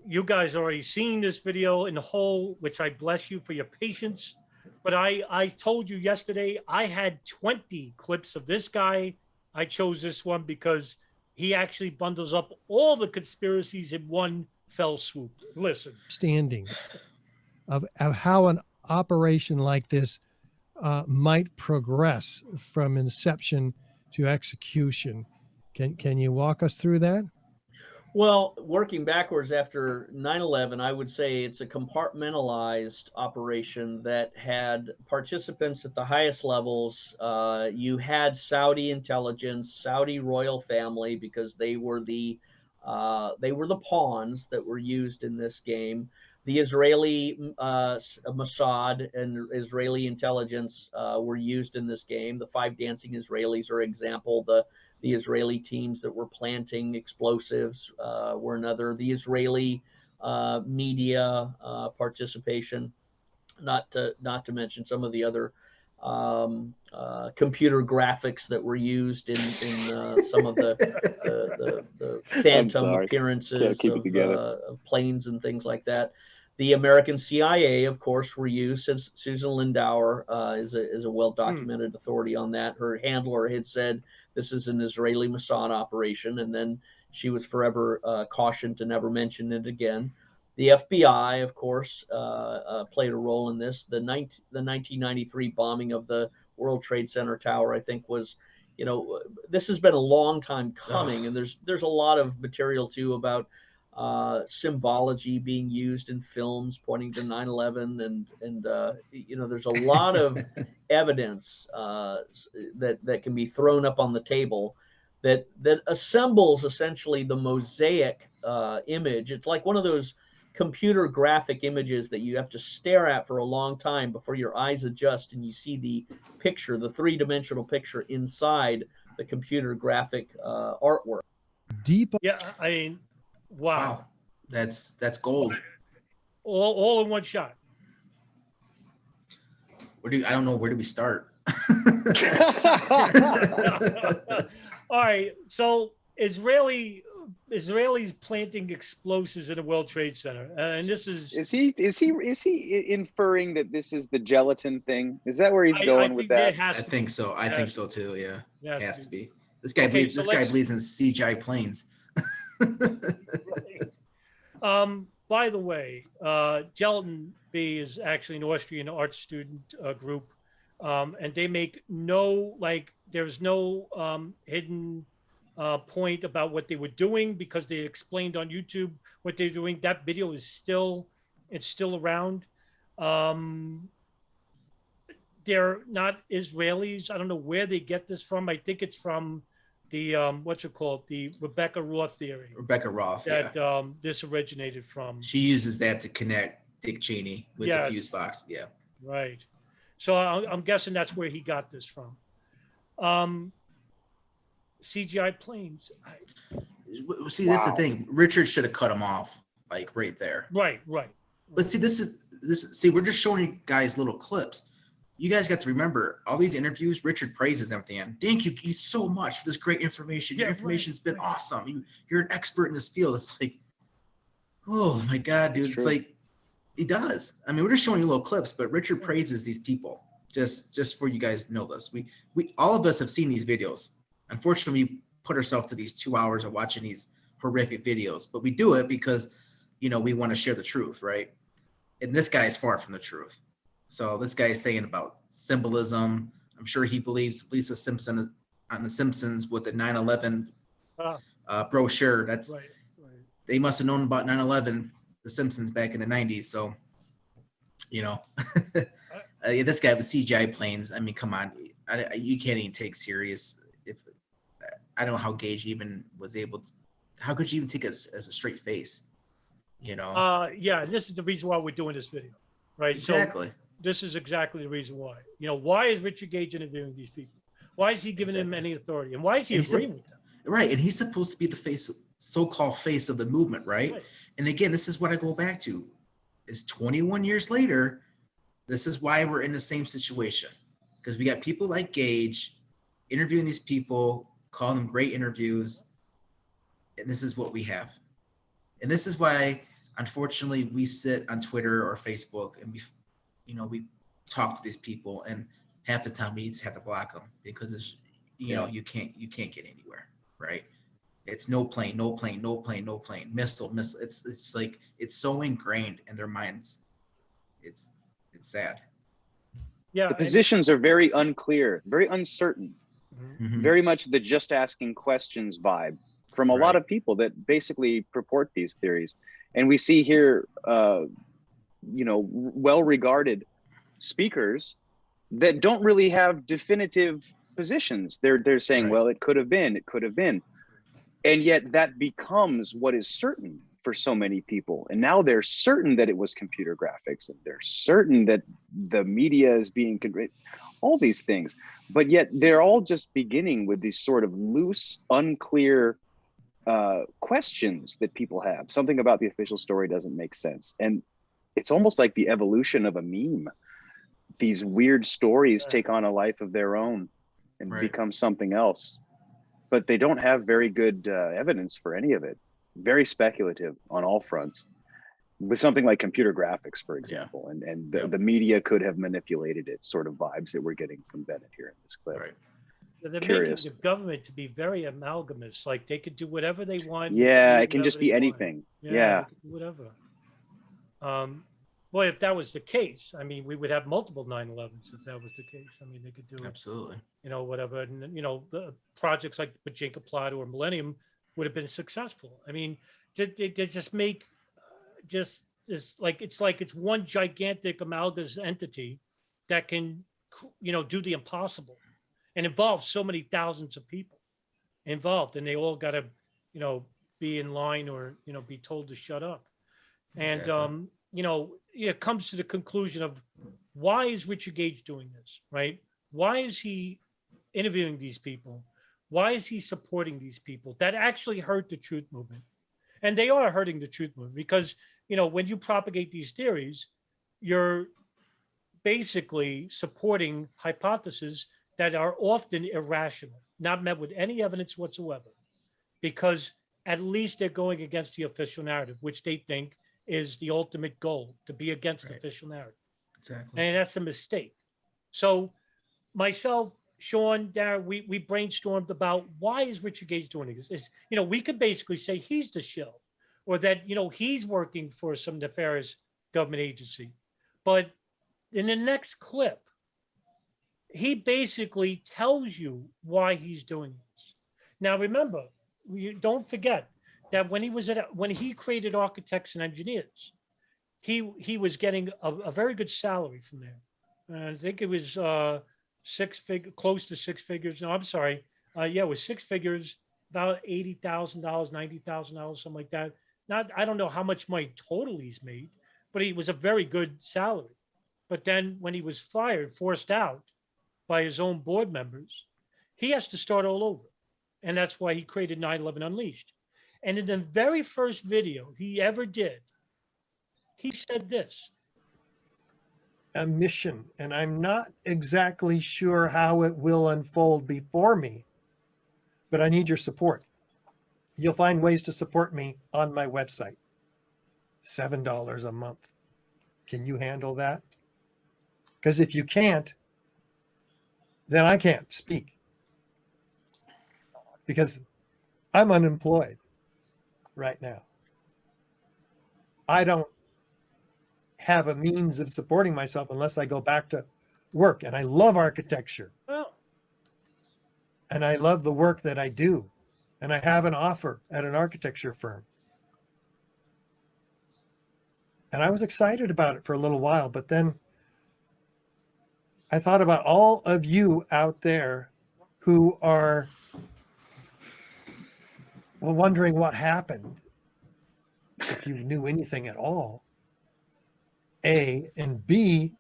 you guys already seen this video in whole, which I bless you for your patience. But I told you yesterday, I had 20 clips of this guy. I chose this one because he actually bundles up all the conspiracies in one fell swoop. Listen. Understanding of how an operation like this might progress from inception to execution. Can you walk us through that? Well, working backwards after 9/11, I would say it's a compartmentalized operation that had participants at the highest levels. You had Saudi intelligence, Saudi royal family, because they were the pawns that were used in this game. The Israeli Mossad and Israeli intelligence were used in this game. The Five Dancing Israelis are an example. The Israeli teams that were planting explosives were another. The Israeli media participation, not to mention some of the other computer graphics that were used in some of the phantom appearances of planes and things like that. The American CIA, of course, were used. Since Susan Lindauer is a well-documented authority on that. Her handler had said this is an Israeli Mossad operation, and then she was forever cautioned to never mention it again. The FBI, of course, played a role in this. The 1993 bombing of the World Trade Center tower, I think, was, this has been a long time coming, and there's a lot of material too about symbology being used in films pointing to 9/11, and there's a lot of evidence that can be thrown up on the table that assembles essentially the mosaic image. It's like one of those computer graphic images that you have to stare at for a long time before your eyes adjust and you see the picture, the three-dimensional picture inside the computer graphic artwork. Deep. Yeah, I mean, wow. That's gold. All in one shot. I don't know, where do we start? All right, so Israelis planting explosives in the World Trade Center, and this is he inferring that this is the gelatin thing? Is that where he's going with that? I think so. I think so too. Yeah, it has to be. This guy believes in CGI planes. By the way, Gelatin B is actually an Austrian art student group, and they make there's no hidden point about what they were doing, because they explained on YouTube what they're doing. That video is still around. They're not Israelis. I don't know where they get this from. I think it's from the the Rebecca Roth theory. Rebecca Roth, that this originated from. She uses that to connect Dick Cheney with the fuse box. Yeah. Right. So I'm guessing that's where he got this from. CGI planes. See, that's the thing. Richard should have cut him off, right there. Right. But see, we're just showing you guys little clips. You guys got to remember all these interviews. Richard praises them at the end. Thank you so much for this great information. Your information's been awesome. You're an expert in this field. It's like, oh my God, dude. It's like, he does. I mean, we're just showing you little clips, but Richard praises these people. Just for you guys to know this. We all of us have seen these videos. Unfortunately, we put ourselves to these 2 hours of watching these horrific videos, but we do it because, we want to share the truth, right? And this guy is far from the truth. So this guy is saying about symbolism. I'm sure he believes Lisa Simpson on The Simpsons with the 9/11 brochure. That's right. They must have known about 9/11, The Simpsons, back in the 90s. So, this guy with CGI planes. I mean, come on, you can't even take serious. I don't know how Gage even was able to. How could you even take us as a straight face? Yeah, and this is the reason why we're doing this video, right? Exactly. So this is exactly the reason why. Why is Richard Gage interviewing these people? Why is he giving them any authority? And why is he agreeing with them? Right, and he's supposed to be the face so-called face of the movement, right? And again, this is what I go back to, is 21 years later, this is why we're in the same situation, because we got people like Gage interviewing these people, calling them great interviews, and this is what we have. And this is why, unfortunately, we sit on Twitter or Facebook and we talk to these people, and half the time we just have to block them because it's, you can't get anywhere, right? It's no plane, missile. It's like, it's so ingrained in their minds. It's sad. The positions are very unclear, very uncertain, very much the just asking questions vibe from a lot of people that basically purport these theories. And we see here, well-regarded speakers that don't really have definitive positions. They're saying, well, it could have been. And yet that becomes what is certain for so many people. And now they're certain that it was computer graphics, and they're certain that the media is being all these things. But yet they're all just beginning with these sort of loose, unclear questions that people have. Something about the official story doesn't make sense. And it's almost like the evolution of a meme. These weird stories take on a life of their own and become something else. But they don't have very good evidence for any of it. Very speculative on all fronts. With something like computer graphics, for example, and the media could have manipulated it, sort of vibes that we're getting from Bennett here in this clip. They're making the government to be very amalgamous. Like they could do whatever they want. Yeah, it can just be anything. Yeah. Whatever. Boy, if that was the case, I mean, we would have multiple 9/11s if that was the case. I mean, they could do absolutely, whatever, and the projects like Pachinko Plot or Millennium would have been successful. I mean, they just make just this it's one gigantic amalgamous entity that can do the impossible, and involves so many thousands of people involved, and they all got to be in line or be told to shut up, and it comes to the conclusion of why is Richard Gage doing this, right? Why is he interviewing these people? Why is he supporting these people that actually hurt the truth movement? And they are hurting the truth movement because, when you propagate these theories, you're basically supporting hypotheses that are often irrational, not met with any evidence whatsoever, because at least they're going against the official narrative, which they think is the ultimate goal, to be against the official narrative. Exactly. And that's a mistake. So myself, Sean, Darin, we brainstormed about why is Richard Gage doing this? We could basically say he's the shill, or that, he's working for some nefarious government agency. But in the next clip, he basically tells you why he's doing this. Now, remember, don't forget that when he created Architects and Engineers, he was getting a very good salary from there. I think it was close to six figures. No, I'm sorry. It was six figures, about $80,000, $90,000, something like that. I don't know how much money total he's made, but it was a very good salary. But then when he was forced out by his own board members, he has to start all over. And that's why he created 9/11 Unleashed. And in the very first video he ever did, he said this. A mission, and I'm not exactly sure how it will unfold before me, but I need your support. You'll find ways to support me on my website. $7 a month. Can you handle that? Because if you can't, then I can't speak. Because I'm unemployed right now. I don't have a means of supporting myself unless I go back to work. And I love architecture. Oh. And I love the work that I do. And I have an offer at an architecture firm. And I was excited about it for a little while, but then I thought about all of you out there who are wondering what happened, if you knew anything at all. A, and B,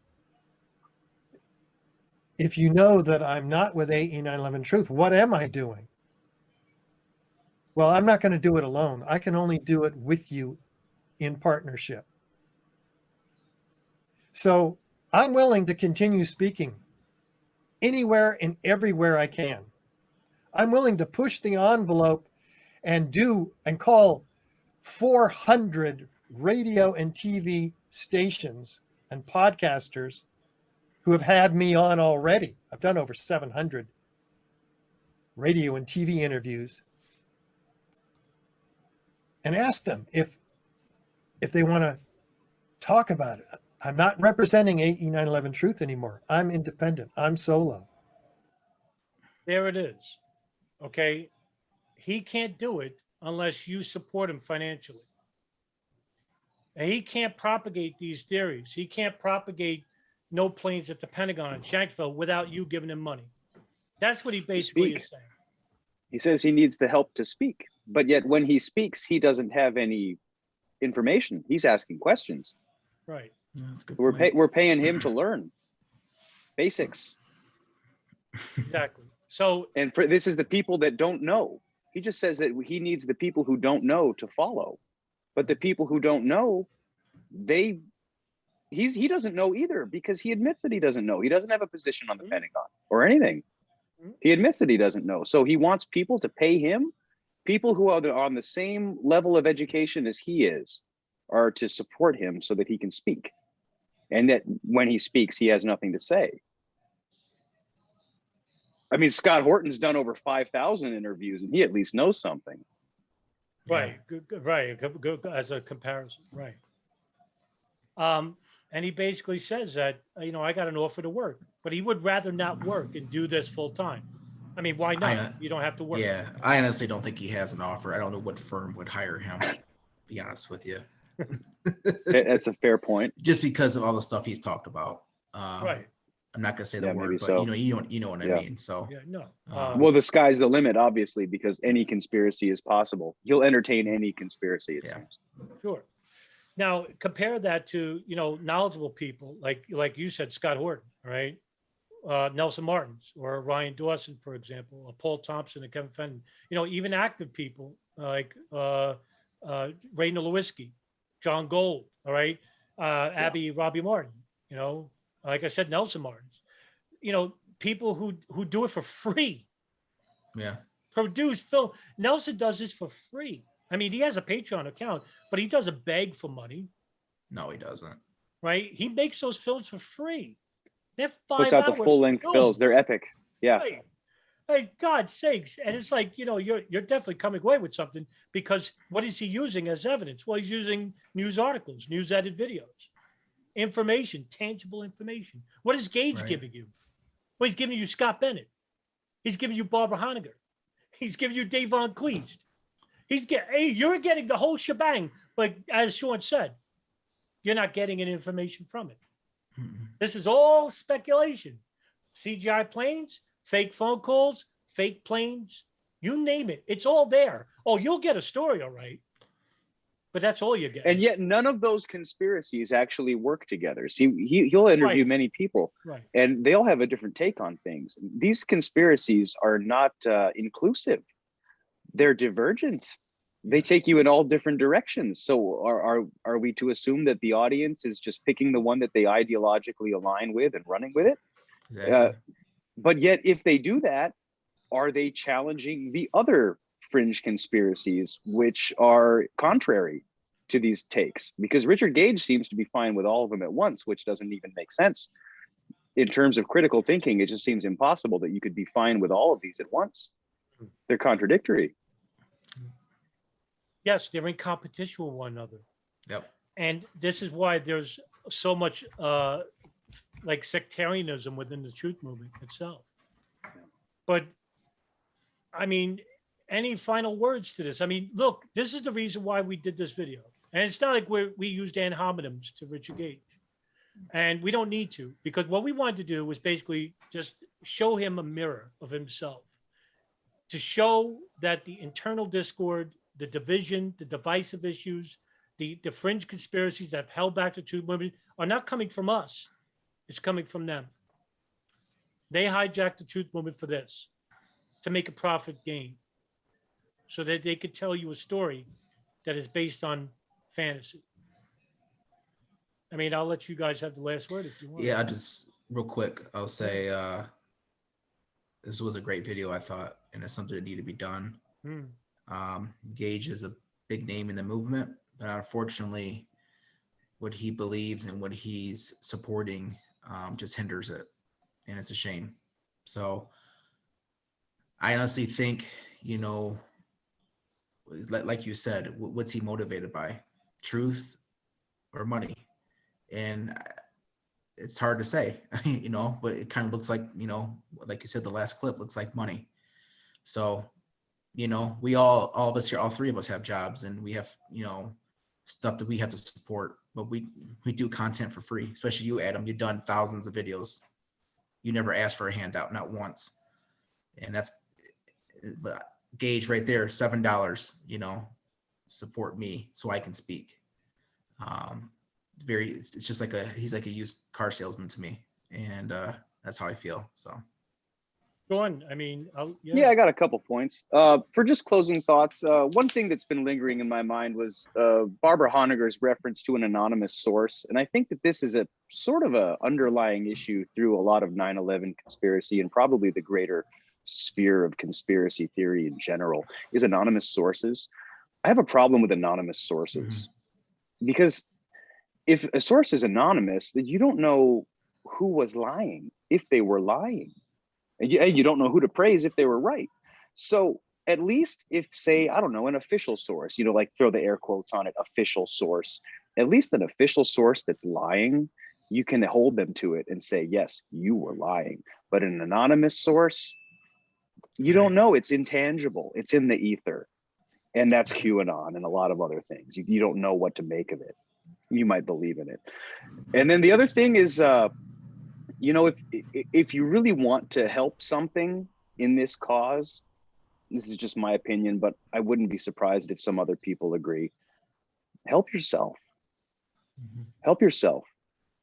if you know that I'm not with AE 9/11 Truth, what am I doing? Well, I'm not going to do it alone. I can only do it with you in partnership. So I'm willing to continue speaking anywhere and everywhere I can. I'm willing to push the envelope and call 400 radio and TV stations and podcasters who have had me on already. I've done over 700 radio and TV interviews, and ask them if they want to talk about it. I'm not representing AE 9/11 Truth anymore. I'm independent. I'm solo. There it is. Okay. He can't do it unless you support him financially. And he can't propagate these theories. He can't propagate no planes at the Pentagon in Shanksville without you giving him money. That's what he basically is saying. He says he needs the help to speak, but yet when he speaks, he doesn't have any information. He's asking questions. Right. We're paying him to learn basics. Exactly. So, and this is the people that don't know. He just says that he needs the people who don't know to follow, but the people who don't know, he doesn't know either, because he admits that he doesn't know. He doesn't have a position on the Pentagon or anything. He admits that he doesn't know. So he wants people to pay him. People who are on the same level of education as he is are to support him so that he can speak. And that when he speaks, he has nothing to say. I mean, Scott Horton's done over 5,000 interviews, and he at least knows something. Right. Good, right. Good, as a comparison. Right. And he basically says that, I got an offer to work, but he would rather not work and do this full time. I mean, why not? You don't have to work. Yeah, I honestly don't think he has an offer. I don't know what firm would hire him, to be honest with you. That's a fair point. Just because of all the stuff he's talked about. Right. I'm not going to say the word, but so. you know what I mean. So yeah, no. Well, the sky's the limit, obviously, because any conspiracy is possible. He'll entertain any conspiracy, it seems. Sure. Now compare that to knowledgeable people like you said, Scott Horton, right? Nelson Martins or Ryan Dawson, for example, Paul Thompson and Kevin Fenton. Even active people like Ray Nowinski, John Gold, all right, Robbie Martin. Like I said, Nelson Martins. People who do it for free. Yeah. Produce film. Nelson does this for free. I mean, he has a Patreon account, but he doesn't beg for money. No, he doesn't. Right? He makes those films for free. They're 5 Puts out the full-length films. They're epic. Yeah. Right. Hey, God's sakes. And it's like, you're definitely coming away with something, because what is he using as evidence? Well, he's using news articles, news edited videos, information, tangible information. What is Gage giving you? Well, he's giving you Scott Bennett. He's giving you Barbara Honegger. He's giving you Dave Von Kleist. You're getting the whole shebang, but as Sean said, you're not getting any information from it. Mm-hmm. This is all speculation. CGI planes, fake phone calls, fake planes, you name it. It's all there. Oh, you'll get a story, all right. But that's all you get. And yet none of those conspiracies actually work together. See, he'll interview many people, and they'll have a different take on things. These conspiracies are not inclusive. They're divergent. They take you in all different directions. So are we to assume that the audience is just picking the one that they ideologically align with and running with it? Exactly. But yet, if they do that, are they challenging the other fringe conspiracies which are contrary to these takes? Because Richard Gage seems to be fine with all of them at once, which doesn't even make sense. In terms of critical thinking, it just seems impossible that you could be fine with all of these at once. They're contradictory. Yes, they're in competition with one another. Yep. And this is why there's so much like sectarianism within the truth movement itself. But I mean, any final words to this? I mean, look, this is the reason why we did this video. And it's not like we used ad hominems to Richard Gage. And we don't need to, because what we wanted to do was basically just show him a mirror of himself, to show that the internal discord, the division, the divisive issues, the fringe conspiracies that have held back the truth movement are not coming from us. It's coming from them. They hijacked the truth movement for this, to make a profit gain. so that they could tell you a story that is based on fantasy. I mean, I'll let you guys have the last word if you want. Yeah, real quick, I'll say this was a great video, I thought, and it's something that needed to be done. Gage is a big name in the movement, but unfortunately, what he believes and what he's supporting just hinders it, and it's a shame. So I honestly think, like you said, what's he motivated by? Truth or money? And it's hard to say, but it kind of looks like, like you said, the last clip looks like money. So, we all of us here, all three of us have jobs, and we have, stuff that we have to support, but we do content for free, especially you, Adam. You've done thousands of videos. You never asked for a handout, not once. And but Gage right there, $7, support me so I can speak. It's just like he's like a used car salesman to me, and that's how I feel. So go on. I mean, I got a couple points for just closing thoughts. One thing that's been lingering in my mind was Barbara Honegger's reference to an anonymous source, and I think that this is a sort of a underlying issue through a lot of 9/11 conspiracy and probably the greater sphere of conspiracy theory in general is anonymous sources. I have a problem with anonymous sources because if a source is anonymous, then you don't know who was lying, if they were lying. And you don't know who to praise if they were right. So at least if, say, I don't know, an official source, like throw the air quotes on it, official source, at least an official source that's lying, you can hold them to it and say, yes, you were lying. But an anonymous source, you don't know. It's intangible. It's in the ether. And that's QAnon and a lot of other things. You don't know what to make of it. You might believe in it. And then the other thing is, if you really want to help something in this cause, this is just my opinion, but I wouldn't be surprised if some other people agree. Help yourself. Help yourself.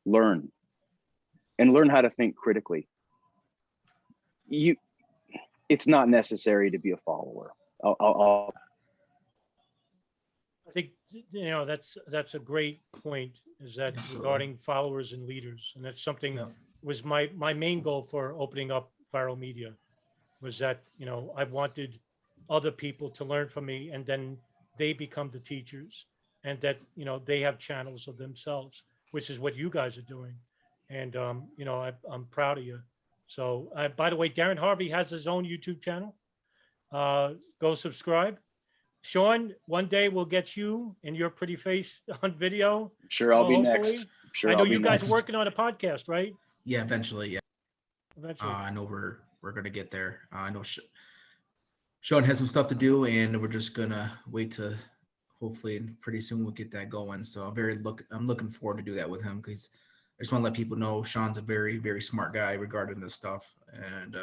Learn. And learn how to think critically. It's not necessary to be a follower. I think that's a great point, is that regarding followers and leaders, and that's something was my main goal for opening up Viral Media, was that I wanted other people to learn from me, and then they become the teachers, and that they have channels of themselves, which is what you guys are doing, and I'm proud of you. So by the way, Darin Harvey has his own YouTube channel. Go subscribe. Sean, one day we'll get you and your pretty face on video. Sure, I'll be next. Sure, I know you guys are working on a podcast, right? Yeah, eventually. Yeah. Eventually. I know we're gonna get there. I know Sean has some stuff to do, and we're just gonna wait to hopefully pretty soon we'll get that going. So I'm looking forward to do that with him, because I just want to let people know Sean's a very, very smart guy regarding this stuff, and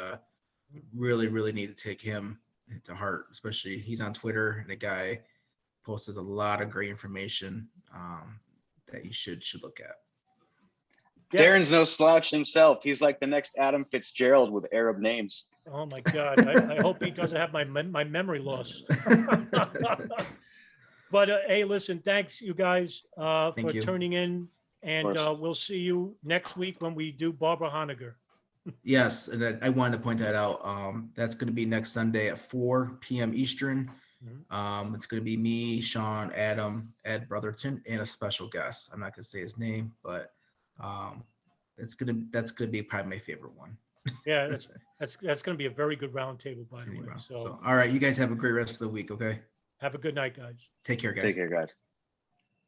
really, really need to take him to heart. Especially he's on Twitter, and the guy posts a lot of great information that you should look at. Yeah. Darin's no slouch himself. He's like the next Adam Fitzgerald with Arab names. Oh my God! I hope he doesn't have my memory loss. But hey, listen, thanks you guys for tuning in, and we'll see you next week when we do Barbara Honegger. Yes, and I wanted to point that out. That's going to be next Sunday at 4 p.m. Eastern. It's going to be me, Sean, Adam, Ed Brotherton, and a special guest. I'm not going to say his name, but that's going to be probably my favorite one. Yeah, that's going to be a very good roundtable, by the way. So all right, you guys have a great rest of the week. Okay. Have a good night, guys. Take care, guys. Take care, guys.